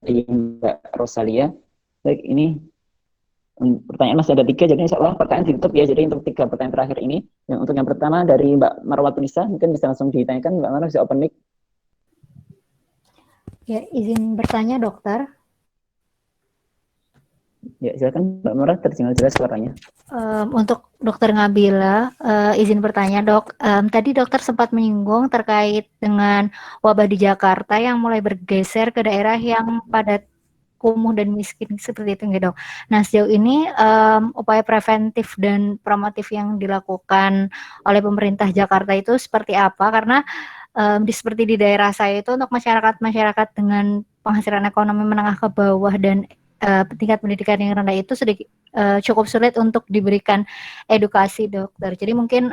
dari Mbak Rosalia. Baik, ini pertanyaan masih ada 3, jadi insya Allah pertanyaan ditutup ya. Jadi untuk 3 pertanyaan terakhir ini, untuk yang pertama dari Mbak Marwatunisa, mungkin bisa langsung ditanyakan. Mbak Marwa bisa open mic. Ya, izin bertanya dokter. Ya, silakan Mbak Marwa, terdengar jelas suaranya. Untuk Dokter Ngabila, izin bertanya dok. Tadi dokter sempat menyinggung terkait dengan wabah di Jakarta yang mulai bergeser ke daerah yang padat kumuh dan miskin seperti itu gitu. Nah, sejauh ini upaya preventif dan promotif yang dilakukan oleh pemerintah Jakarta itu seperti apa? Karena seperti di daerah saya itu untuk masyarakat dengan penghasilan ekonomi menengah ke bawah dan tingkat pendidikan yang rendah itu sedikit cukup sulit untuk diberikan edukasi dokter. Jadi mungkin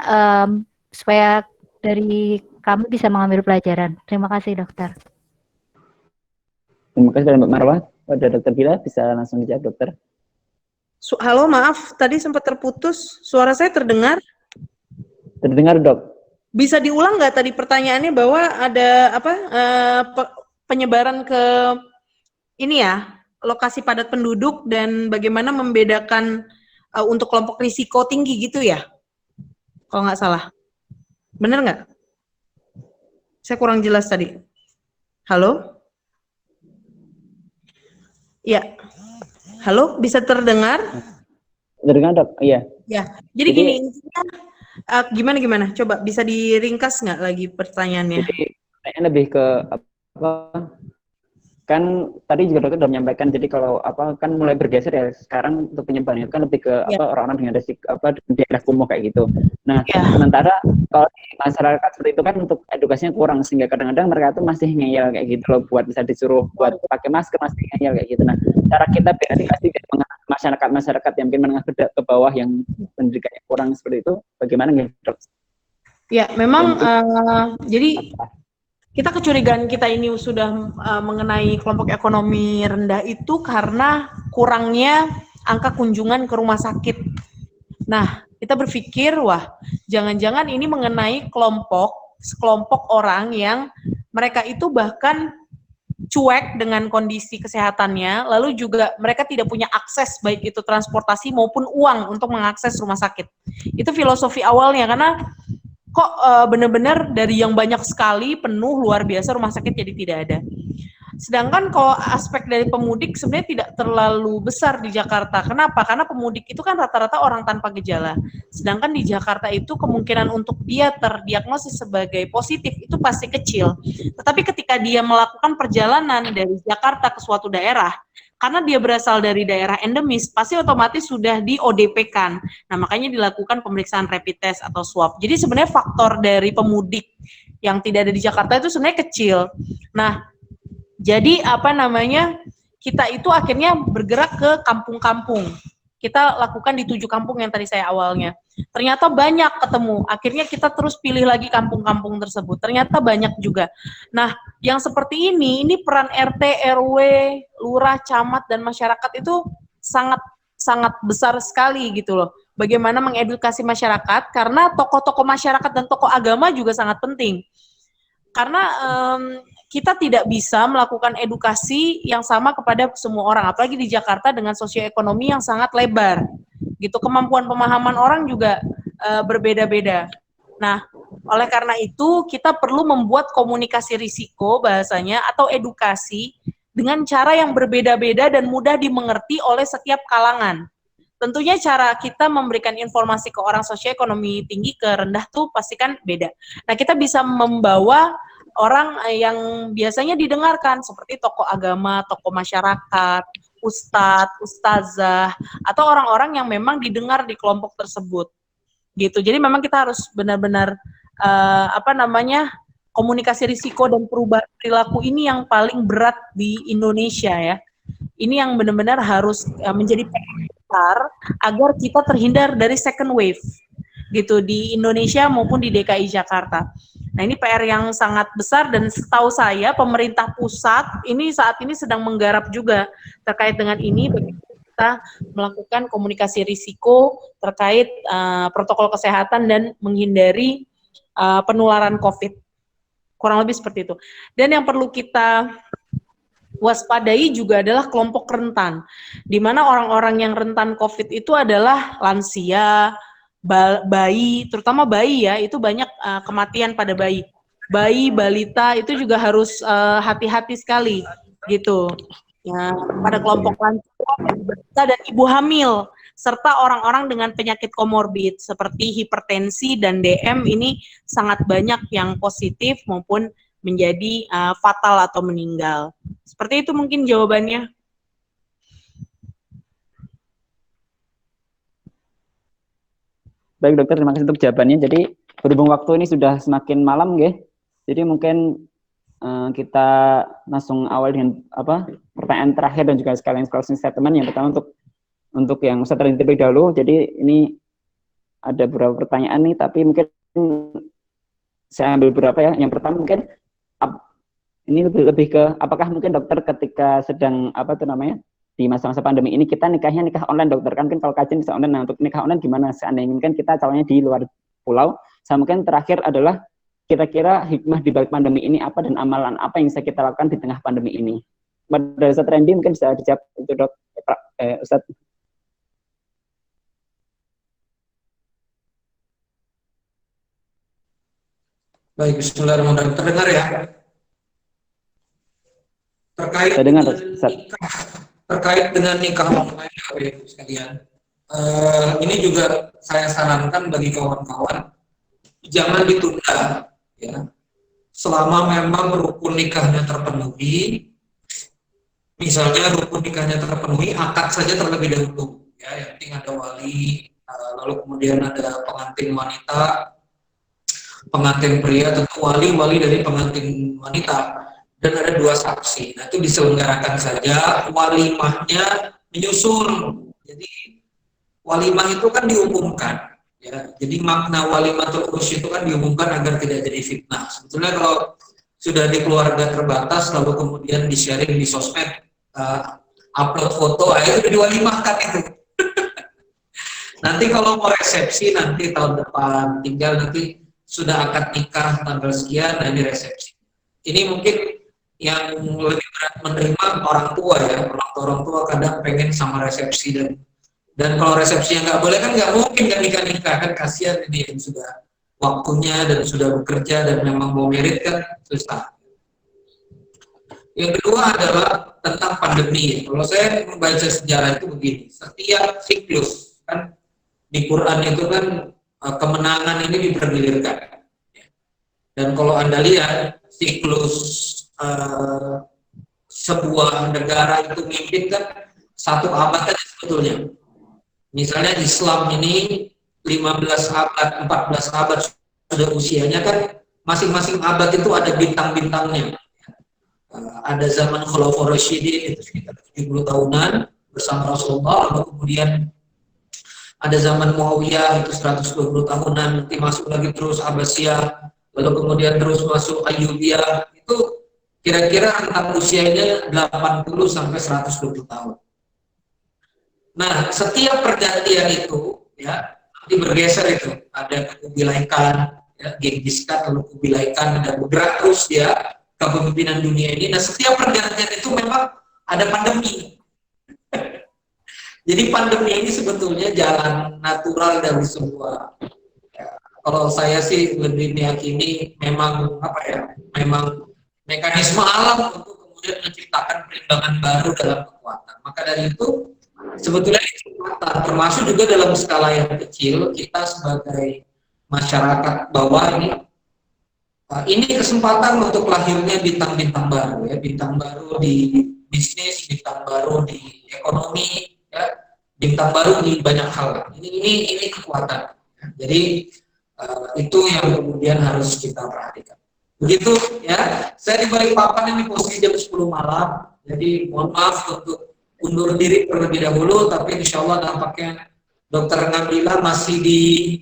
supaya dari kami bisa mengambil pelajaran. Terima kasih dokter. Terima kasih Mbak Marwa. Pada Dr. Bila bisa langsung dijawab dokter. Halo, maaf tadi sempat terputus. Suara saya terdengar? Terdengar dok. Bisa diulang nggak tadi pertanyaannya, bahwa ada penyebaran ke ini ya, lokasi padat penduduk, dan bagaimana membedakan untuk kelompok risiko tinggi gitu ya, kalau nggak salah. Bener nggak? Saya kurang jelas tadi. Halo? Ya. Halo, bisa terdengar? Terdengar dok, iya. Ya, jadi gini, gimana? Coba bisa diringkas nggak lagi pertanyaannya? Jadi pertanyaan lebih ke apa? Kan tadi juga dokter sudah menyampaikan, jadi kalau kan mulai bergeser ya sekarang untuk penyebarannya kan lebih ke orang-orang dengan resiko daerah kumuh kayak gitu. Nah, sementara kalau di masyarakat seperti itu kan untuk edukasinya kurang, sehingga kadang-kadang mereka tuh masih ngeyel kayak gitu loh, buat bisa disuruh buat pakai masker masih ngeyel kayak gitu. Nah, cara kita beredukasi masyarakat yang mungkin menengah ke bawah yang pendidikannya kurang seperti itu, bagaimana nih dok? Ya, memang jadi kita kecurigaan kita ini sudah mengenai kelompok ekonomi rendah itu karena kurangnya angka kunjungan ke rumah sakit. Nah, kita berpikir, wah, jangan-jangan ini mengenai sekelompok orang yang mereka itu bahkan cuek dengan kondisi kesehatannya, lalu juga mereka tidak punya akses baik itu transportasi maupun uang untuk mengakses rumah sakit. Itu filosofi awalnya, karena kok benar-benar dari yang banyak sekali penuh luar biasa rumah sakit jadi tidak ada. Sedangkan kalau aspek dari pemudik sebenarnya tidak terlalu besar di Jakarta. Kenapa? Karena pemudik itu kan rata-rata orang tanpa gejala. Sedangkan di Jakarta itu kemungkinan untuk dia terdiagnosis sebagai positif itu pasti kecil. Tetapi ketika dia melakukan perjalanan dari Jakarta ke suatu daerah, karena dia berasal dari daerah endemis, pasti otomatis sudah di ODP-kan. Nah, makanya dilakukan pemeriksaan rapid test atau swab. Jadi sebenarnya faktor dari pemudik yang tidak ada di Jakarta itu sebenarnya kecil. Nah, jadi kita itu akhirnya bergerak ke kampung-kampung. Kita lakukan di 7 kampung yang tadi saya awalnya. Ternyata banyak ketemu. Akhirnya kita terus pilih lagi kampung-kampung tersebut. Ternyata banyak juga. Nah, yang seperti ini peran RT, RW, lurah, camat, dan masyarakat itu sangat besar sekali gitu loh. Bagaimana mengedukasi masyarakat, karena tokoh-tokoh masyarakat dan tokoh agama juga sangat penting. Karena kita tidak bisa melakukan edukasi yang sama kepada semua orang, apalagi di Jakarta dengan sosioekonomi yang sangat lebar. Gitu, kemampuan pemahaman orang juga berbeda-beda. Nah, oleh karena itu kita perlu membuat komunikasi risiko bahasanya atau edukasi dengan cara yang berbeda-beda dan mudah dimengerti oleh setiap kalangan. Tentunya cara kita memberikan informasi ke orang sosioekonomi tinggi ke rendah tuh pasti kan beda. Nah, kita bisa membawa orang yang biasanya didengarkan seperti tokoh agama, tokoh masyarakat, ustadz, ustazah, atau orang-orang yang memang didengar di kelompok tersebut. Gitu. Jadi memang kita harus benar-benar komunikasi risiko dan perubahan perilaku ini yang paling berat di Indonesia ya. Ini yang benar-benar harus menjadi PR besar agar kita terhindar dari second wave gitu di Indonesia maupun di DKI Jakarta. Nah, ini PR yang sangat besar dan setahu saya pemerintah pusat ini saat ini sedang menggarap juga terkait dengan ini, bagaimana kita melakukan komunikasi risiko terkait protokol kesehatan dan menghindari penularan COVID. Kurang lebih seperti itu. Dan yang perlu kita waspadai juga adalah kelompok rentan, di mana orang-orang yang rentan COVID itu adalah lansia, bayi, terutama bayi ya, itu banyak kematian pada bayi. Bayi, balita itu juga harus hati-hati sekali gitu. Ya, pada kelompok lansia, balita dan ibu hamil, serta orang-orang dengan penyakit komorbid seperti hipertensi dan DM ini sangat banyak yang positif maupun menjadi fatal atau meninggal. Seperti itu mungkin jawabannya. Baik dokter, terima kasih untuk jawabannya. Jadi berhubung waktu ini sudah semakin malam, jadi mungkin kita langsung awal dengan pertanyaan terakhir dan juga sekalian closing statement. Yang pertama untuk yang Ustaz terlebih dahulu. Jadi ini ada beberapa pertanyaan nih, tapi mungkin saya ambil beberapa ya. Yang pertama mungkin ini lebih ke apakah mungkin dokter ketika sedang di masa-masa pandemi ini kita nikah online dokter, kan kalau kajian bisa online. Nah, untuk nikah online gimana seandainya mungkin kita calonnya di luar pulau? Sama mungkin terakhir adalah kira-kira hikmah di balik pandemi ini apa dan amalan apa yang bisa kita lakukan di tengah pandemi ini? Pada Ustaz Randy mungkin bisa dijawab itu dok, Ustaz. Baik, bismillahirrahmanirrahim. Terdengar ya? Terkait dengan nikah online sekalian, ini juga saya sarankan bagi kawan-kawan jangan ditunda ya, selama memang rukun nikahnya terpenuhi. Misalnya rukun nikahnya terpenuhi, akad saja terlebih dahulu ya, yang penting ada wali, lalu kemudian ada pengantin wanita, pengantin pria, tentu wali dari pengantin wanita, dan ada 2 saksi. Nah, itu diselenggarakan saja, walimahnya menyusul. Jadi walimah itu kan diumumkan ya. Jadi makna walimatul urus itu kan diumumkan agar tidak jadi fitnah. Sebetulnya kalau sudah di keluarga terbatas lalu kemudian di-sharing di sosmed, upload foto, itu udah diwalimahkan itu. Nanti kalau mau resepsi nanti tahun depan, tinggal nanti sudah akad nikah tanggal sekian, nah ini resepsi. Ini mungkin yang lebih berat menerima orang tua ya. Orang tua kadang pengen sama resepsi, dan kalau resepsinya nggak boleh kan nggak mungkin kan nikah kan, kasihan ini yang sudah waktunya dan sudah bekerja dan memang mau merit kan susah. Yang kedua adalah tentang pandemi. Kalau saya membaca sejarah itu begini, setiap siklus kan di Quran itu kan kemenangan ini dipergilirkan. Dan kalau Anda lihat siklus sebuah negara itu mimpin kan 1 abad aja sebetulnya. Misalnya Islam ini 15 abad, 14 abad sudah usianya kan, masing-masing abad itu ada bintang-bintangnya. Ada zaman Khulafaur Rasyidin itu sekitar 70 tahunan bersama Rasulullah, lalu kemudian ada zaman Muawiyah itu 120 tahunan, nanti masuk lagi terus Abbasiyah, lalu kemudian terus masuk Ayyubiyah, itu kira-kira rentang usianya 80 sampai 120 tahun. Nah, setiap pergantian itu ya nanti bergeser itu, ada Kubilai Khan, ya, Genghis Khan, lalu Kubilai Khan, dan bergerak terus dia kepemimpinan dunia ini. Nah, setiap pergantian itu memang ada pandemi. Jadi pandemi ini sebetulnya jalan natural dari sebuah, ya, kalau saya sih lebih meyakini memang memang mekanisme alam untuk kemudian menciptakan perimbangan baru dalam kekuatan. Maka dari itu sebetulnya termasuk juga dalam skala yang kecil, kita sebagai masyarakat bawah ini kesempatan untuk lahirnya bintang-bintang baru ya, bintang baru di bisnis, bintang baru di ekonomi ya, bintang baru di banyak hal. Ini kekuatan. Jadi itu yang kemudian harus kita perhatikan. Begitu ya, saya di Balikpapan ini posisi jam 10 malam, jadi mohon maaf untuk undur diri terlebih dahulu, tapi insya Allah nampaknya Dokter Nabila masih di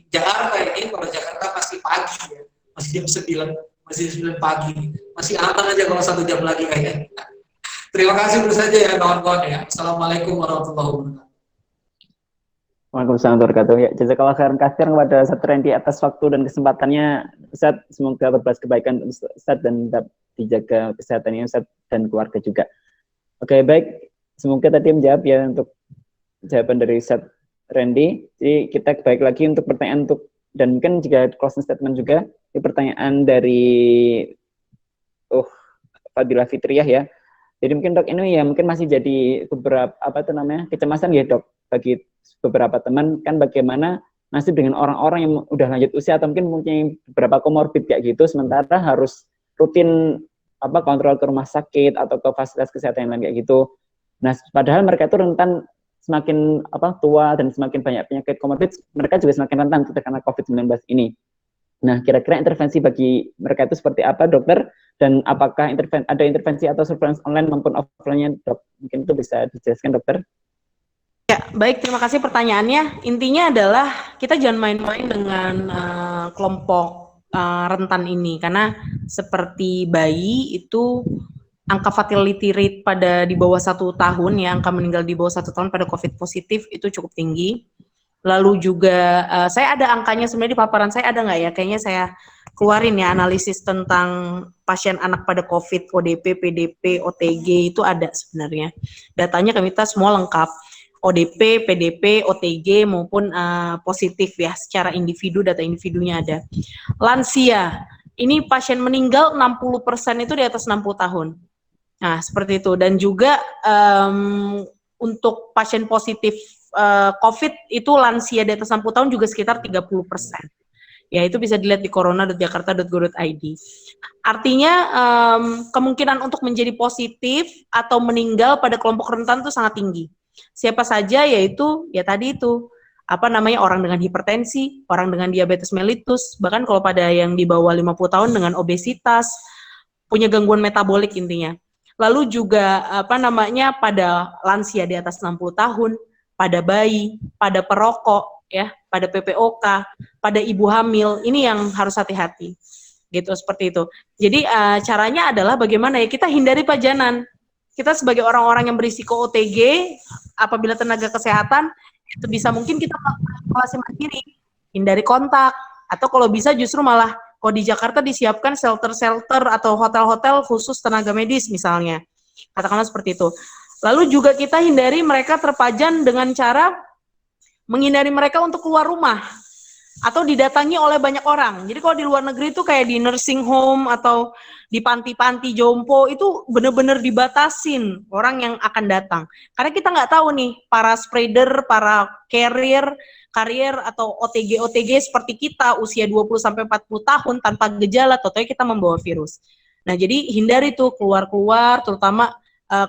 Jakarta ini, kalau Jakarta masih pagi ya, masih jam 9, masih 9 pagi, masih aman aja kalau 1 jam lagi kayaknya. Terima kasih dulu saja ya kawan-kawan ya. Assalamualaikum warahmatullahi wabarakatuh. Waalaikumsalam warahmatullahi wabarakatuh. Ya, jazakallah khairan katsir kepada Ustaz Randy atas waktu dan kesempatannya. Ustaz, semoga berbalas kebaikan Ustaz dan dijaga kesehatannya Ustaz dan keluarga juga. Oke, baik. Semoga tadi menjawab ya untuk jawaban dari Ustaz Randy. Jadi kita balik lagi untuk pertanyaan dan mungkin juga closing statement juga. Ini pertanyaan dari Fadilah Fitriah ya. Jadi mungkin Dok ini ya mungkin masih jadi beberapa kecemasan ya Dok bagi beberapa teman, kan bagaimana nasib dengan orang-orang yang udah lanjut usia atau mungkin mempunyai beberapa komorbid kayak gitu, sementara harus rutin kontrol ke rumah sakit atau ke fasilitas kesehatan yang lain kayak gitu. Nah, padahal mereka itu rentan semakin tua dan semakin banyak penyakit komorbid, mereka juga semakin rentan terkena COVID-19 ini. Nah, kira-kira intervensi bagi mereka itu seperti apa, Dokter? Dan apakah ada intervensi atau surveillance online maupun offline-nya, Dok? Mungkin itu bisa dijelaskan, Dokter? Ya, baik. Terima kasih pertanyaannya. Intinya adalah kita jangan main-main dengan kelompok rentan ini, karena seperti bayi itu angka fatality rate pada di bawah 1 tahun ya, angka meninggal di bawah 1 tahun pada COVID positif itu cukup tinggi. Lalu juga saya ada angkanya sebenarnya di paparan saya, ada nggak ya? Kayaknya saya keluarin ya analisis tentang pasien anak pada COVID, ODP, PDP, OTG itu ada sebenarnya. Datanya kita semua lengkap. ODP, PDP, OTG maupun positif ya, secara individu, data individunya ada. Lansia, ini pasien meninggal 60% itu di atas 60 tahun. Nah, seperti itu. Dan juga untuk pasien positif COVID itu lansia di atas 60 tahun juga sekitar 30%. Ya, itu bisa dilihat di corona.jakarta.go.id. Artinya kemungkinan untuk menjadi positif atau meninggal pada kelompok rentan itu sangat tinggi. Siapa saja, yaitu ya tadi itu orang dengan hipertensi, orang dengan diabetes mellitus, bahkan kalau pada yang di bawah 50 tahun dengan obesitas, punya gangguan metabolik intinya. Lalu juga pada lansia di atas 60 tahun, pada bayi, pada perokok ya, pada PPOK, pada ibu hamil, ini yang harus hati-hati. Gitu, seperti itu. Jadi caranya adalah bagaimana ya, kita hindari pajanan. Kita sebagai orang-orang yang berisiko OTG, apabila tenaga kesehatan, itu bisa mungkin kita melakukan isolasi mandiri, hindari kontak, atau kalau bisa justru malah Kalau di Jakarta disiapkan shelter-shelter atau hotel-hotel khusus tenaga medis misalnya. Katakanlah seperti itu. Lalu juga kita hindari mereka terpajan dengan cara menghindari mereka untuk keluar rumah atau didatangi oleh banyak orang. Jadi kalau di luar negeri itu kayak di nursing home atau di panti-panti jompo itu benar-benar dibatasin orang yang akan datang. Karena kita nggak tahu nih para spreader, para karier atau OTG seperti kita usia 20-40 tahun tanpa gejala, totalnya kita membawa virus. Nah, jadi hindari tuh keluar-keluar, terutama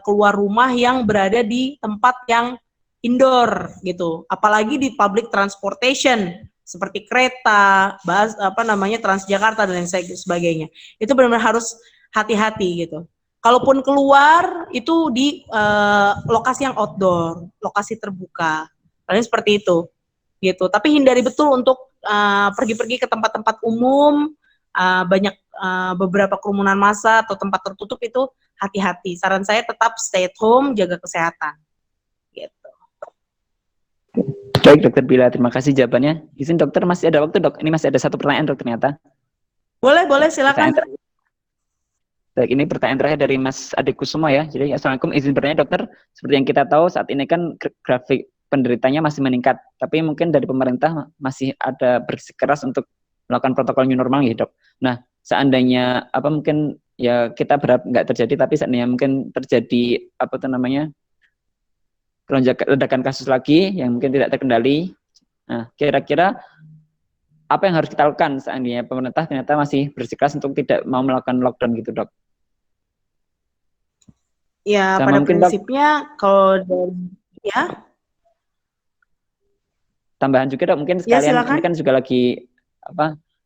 keluar rumah yang berada di tempat yang indoor gitu. Apalagi di public transportation seperti kereta, Transjakarta dan lain sebagainya. Itu benar-benar harus hati-hati gitu. Kalaupun keluar itu di lokasi yang outdoor, lokasi terbuka. Paling seperti itu. Gitu. Tapi hindari betul untuk pergi-pergi ke tempat-tempat umum, banyak beberapa kerumunan massa atau tempat tertutup itu hati-hati. Saran saya tetap stay at home, jaga kesehatan. Gitu. Baik, Dokter Bila, terima kasih jawabannya. Izin dokter, masih ada waktu, Dok. Ini masih ada satu pertanyaan, Dok, ternyata. Boleh, silakan. Baik, ini pertanyaan terakhir dari Mas Adik Kusumo ya. Jadi, Assalamualaikum, izin bertanya, Dokter. Seperti yang kita tahu, saat ini kan grafik penderitanya masih meningkat, tapi mungkin dari pemerintah masih ada bersikeras untuk melakukan protokol new normal ya, Dok. Nah, seandainya mungkin ya kita berharap nggak terjadi, tapi seandainya mungkin terjadi ledakan kasus lagi yang mungkin tidak terkendali. Nah, kira-kira apa yang harus kita lakukan seandainya pemerintah ternyata masih bersikeras untuk tidak mau melakukan lockdown gitu, Dok? Ya, sama pada mungkin, prinsipnya kalau ya. Tambahan juga, Dok, mungkin sekalian silakan. ini kan juga lagi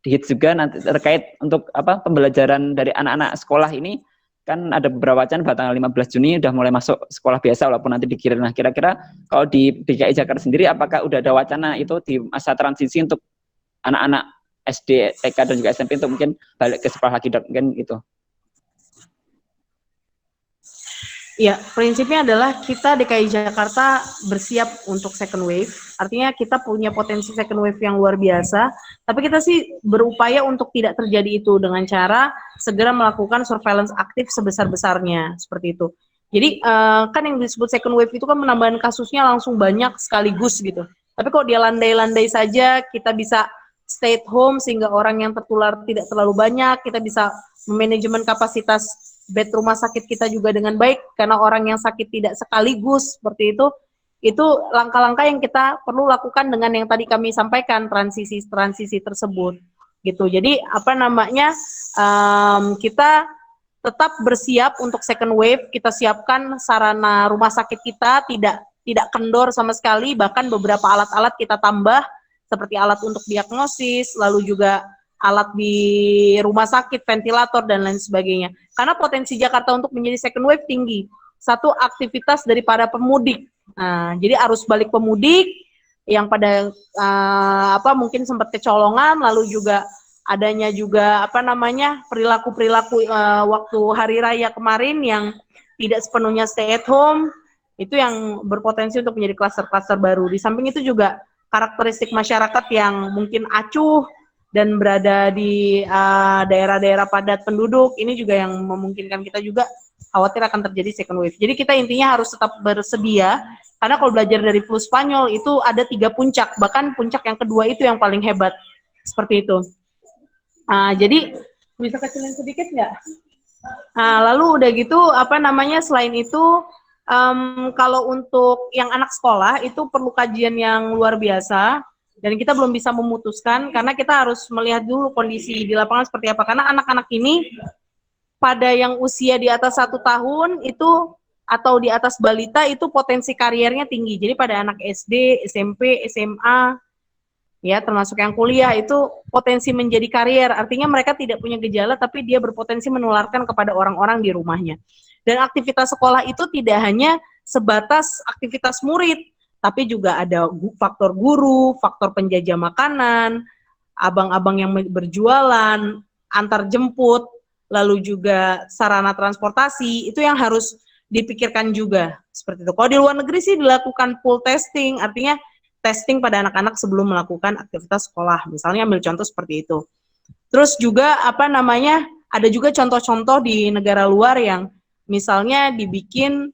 dihits juga nanti terkait untuk pembelajaran dari anak-anak sekolah ini kan ada beberapa wacana bahwa tanggal 15 Juni udah mulai masuk sekolah biasa walaupun nanti dikirim. Nah, kira-kira kalau di DKI Jakarta sendiri apakah udah ada wacana itu di masa transisi untuk anak-anak SD, TK dan juga SMP untuk mungkin balik ke sekolah lagi, Dok, mungkin itu? Ya, prinsipnya adalah kita DKI Jakarta bersiap untuk second wave. Artinya kita punya potensi second wave yang luar biasa, tapi kita sih berupaya untuk tidak terjadi itu dengan cara segera melakukan surveillance aktif sebesar-besarnya, seperti itu. Jadi kan yang disebut second wave itu kan penambahan kasusnya langsung banyak sekaligus gitu. Tapi kalau dia landai-landai saja, kita bisa stay at home sehingga orang yang tertular tidak terlalu banyak, kita bisa memanajemen kapasitas bed rumah sakit kita juga dengan baik, karena orang yang sakit tidak sekaligus, seperti itu langkah-langkah yang kita perlu lakukan dengan yang tadi kami sampaikan, transisi tersebut, gitu. Jadi kita tetap bersiap untuk second wave, kita siapkan sarana rumah sakit kita tidak kendor sama sekali, bahkan beberapa alat-alat kita tambah, seperti alat untuk diagnosis, lalu juga alat di rumah sakit, ventilator, dan lain sebagainya. Karena potensi Jakarta untuk menjadi second wave tinggi. Satu, aktivitas dari para pemudik. Nah, jadi arus balik pemudik yang pada mungkin sempat kecolongan, lalu juga adanya juga perilaku-perilaku waktu hari raya kemarin yang tidak sepenuhnya stay at home, itu yang berpotensi untuk menjadi klaster-klaster baru. Di samping itu juga karakteristik masyarakat yang mungkin acuh dan berada di daerah-daerah padat penduduk, ini juga yang memungkinkan kita juga khawatir akan terjadi second wave. Jadi kita intinya harus tetap bersedia, karena kalau belajar dari flu Spanyol itu ada 3 puncak, bahkan puncak yang kedua itu yang paling hebat, seperti itu. Jadi bisa kecilin sedikit nggak? Lalu udah gitu selain itu kalau untuk yang anak sekolah itu perlu kajian yang luar biasa. Dan kita belum bisa memutuskan karena kita harus melihat dulu kondisi di lapangan seperti apa. Karena anak-anak ini pada yang usia di atas 1 tahun itu atau di atas balita itu potensi kariernya tinggi. Jadi pada anak SD, SMP, SMA, ya termasuk yang kuliah itu potensi menjadi karier. Artinya mereka tidak punya gejala tapi dia berpotensi menularkan kepada orang-orang di rumahnya. Dan aktivitas sekolah itu tidak hanya sebatas aktivitas murid, tapi juga ada faktor guru, faktor penjajah makanan, abang-abang yang berjualan, antar jemput, lalu juga sarana transportasi, itu yang harus dipikirkan juga, seperti itu. Kalau di luar negeri sih dilakukan full testing, artinya testing pada anak-anak sebelum melakukan aktivitas sekolah, misalnya ambil contoh seperti itu. Terus juga ada juga contoh-contoh di negara luar yang misalnya dibikin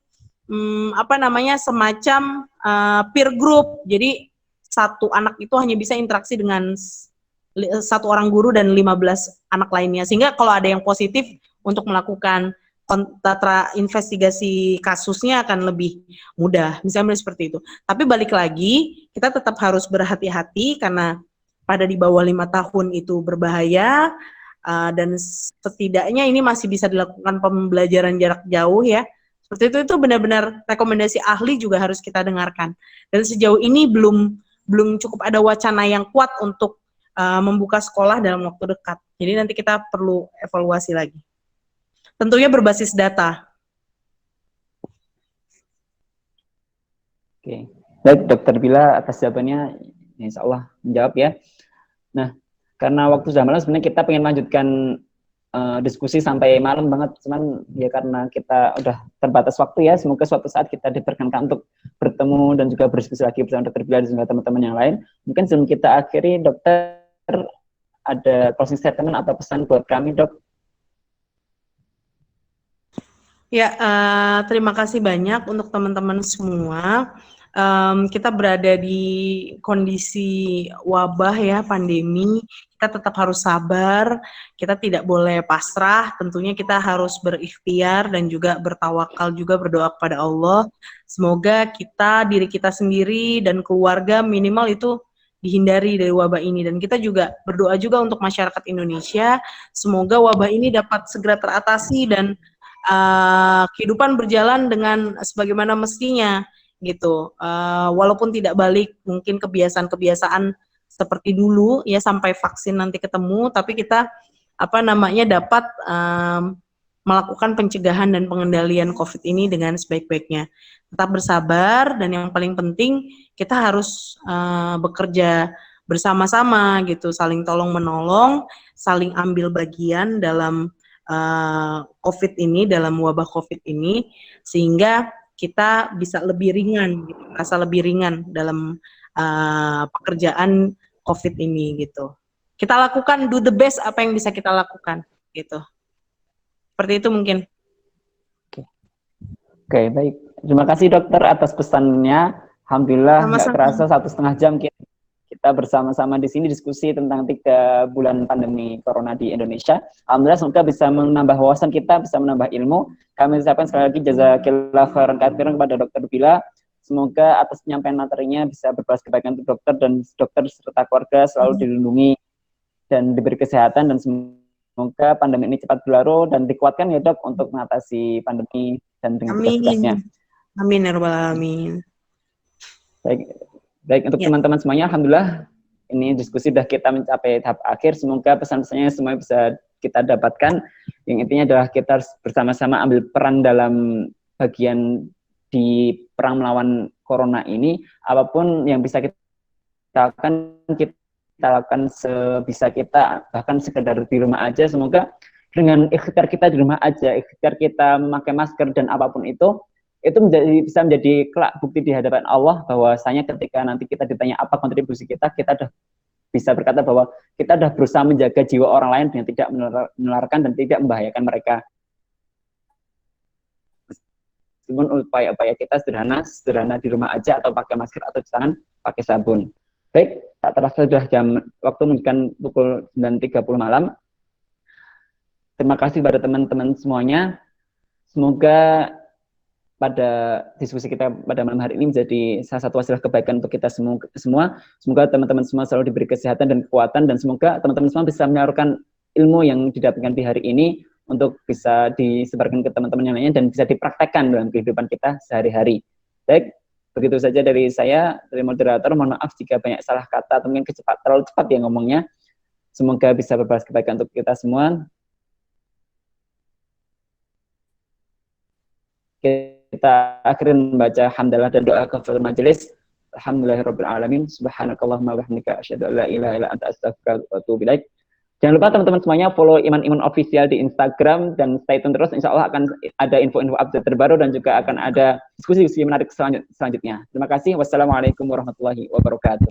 semacam peer group. Jadi satu anak itu hanya bisa interaksi dengan satu orang guru dan 15 anak lainnya. Sehingga kalau ada yang positif untuk melakukan investigasi kasusnya akan lebih mudah. Misalnya seperti itu. Tapi balik lagi, kita tetap harus berhati-hati karena pada di bawah 5 tahun itu berbahaya, dan setidaknya ini masih bisa dilakukan pembelajaran jarak jauh ya. Seperti itu benar-benar rekomendasi ahli juga harus kita dengarkan. Dan sejauh ini belum cukup ada wacana yang kuat untuk membuka sekolah dalam waktu dekat. Jadi nanti kita perlu evaluasi lagi. Tentunya berbasis data. Oke, baik Dokter Bila atas jawabannya, insya Allah menjawab ya. Nah, karena waktu sudah malam sebenarnya kita pengen lanjutkan diskusi sampai malam banget, cuman ya karena kita udah terbatas waktu ya, semoga suatu saat kita diperkenankan untuk bertemu dan juga berdiskusi lagi bersama Dokter Bila dan juga teman-teman yang lain. Mungkin sebelum kita akhiri, Dokter ada closing statement atau pesan buat kami, Dok? Ya, terima kasih banyak untuk teman-teman semua. Kita berada di kondisi wabah ya, pandemi. Kita tetap harus sabar, kita tidak boleh pasrah, tentunya kita harus berikhtiar dan juga bertawakal juga, berdoa kepada Allah. Semoga diri kita sendiri dan keluarga minimal itu dihindari dari wabah ini. Dan kita juga berdoa juga untuk masyarakat Indonesia, semoga wabah ini dapat segera teratasi dan kehidupan berjalan dengan sebagaimana mestinya gitu. Walaupun tidak balik mungkin kebiasaan-kebiasaan seperti dulu ya sampai vaksin nanti ketemu, tapi kita dapat melakukan pencegahan dan pengendalian COVID ini dengan sebaik-baiknya. Tetap bersabar dan yang paling penting kita harus bekerja bersama-sama gitu, saling tolong menolong, saling ambil bagian dalam COVID ini, dalam wabah COVID ini, sehingga kita bisa lebih ringan, gitu, rasa lebih ringan dalam pekerjaan COVID ini gitu. Kita lakukan, do the best apa yang bisa kita lakukan gitu. Seperti itu mungkin. Oke, baik. Terima kasih Dokter atas pesannya. Alhamdulillah nggak terasa 1,5 jam kita bersama-sama di sini diskusi tentang 3 bulan pandemi corona di Indonesia. Alhamdulillah semoga bisa menambah wawasan kita, bisa menambah ilmu. Kami ucapkan sekali lagi jazakillah khairan katsiran kepada Dokter Bila. Semoga atas penyampaian materinya bisa berbalas kebaikan untuk dokter dan dokter serta keluarga selalu dilindungi dan diberi kesehatan, dan semoga pandemi ini cepat berlalu dan dikuatkan ya Dok untuk mengatasi pandemi dan dengan tugas-tugasnya. Amin ya rabbal alamin. Baik untuk teman-teman semuanya, alhamdulillah ini diskusi sudah kita mencapai tahap akhir. Semoga pesan-pesannya semua bisa kita dapatkan. Yang intinya adalah kita harus bersama-sama ambil peran dalam bagian di perang melawan corona ini. Apapun yang bisa kita lakukan sebisa kita, bahkan sekedar di rumah aja. Semoga dengan ikhtiar kita di rumah aja, ikhtiar kita memakai masker dan apapun itu bisa menjadi kelak bukti di hadapan Allah bahwasanya ketika nanti kita ditanya apa kontribusi kita udah bisa berkata bahwa kita udah berusaha menjaga jiwa orang lain dengan tidak menularkan dan tidak membahayakan mereka. Meskipun upaya-upaya kita sederhana di rumah aja, atau pakai masker atau cuci tangan pakai sabun. Baik, tak terasa sudah waktu menunjukkan pukul 9.30 malam. Terima kasih pada teman-teman semuanya. Semoga pada diskusi kita pada malam hari ini menjadi salah satu wasilah kebaikan untuk kita semua. Semoga teman-teman semua selalu diberi kesehatan dan kekuatan, dan semoga teman-teman semua bisa menyalurkan ilmu yang didapatkan di hari ini untuk bisa disebarkan ke teman-teman yang lainnya dan bisa dipraktekkan dalam kehidupan kita sehari-hari. Baik, begitu saja dari saya, dari moderator. Mohon maaf jika banyak salah kata atau mungkin terlalu cepat ya ngomongnya. Semoga bisa berbalas kebaikan untuk kita semua. Kita akhirin membaca hamdalah dan doa kafaratul majelis. Alhamdulillahirabbil alamin. Subhanakallahumma wa bihamdika asyhadu an la ilaha illa anta astaghfiruka wa atubu ilaik. Jangan lupa teman-teman semuanya follow Iman Official di Instagram dan stay tune terus. Insya Allah akan ada info-info update terbaru dan juga akan ada diskusi-diskusi menarik selanjutnya. Terima kasih. Wassalamualaikum warahmatullahi wabarakatuh.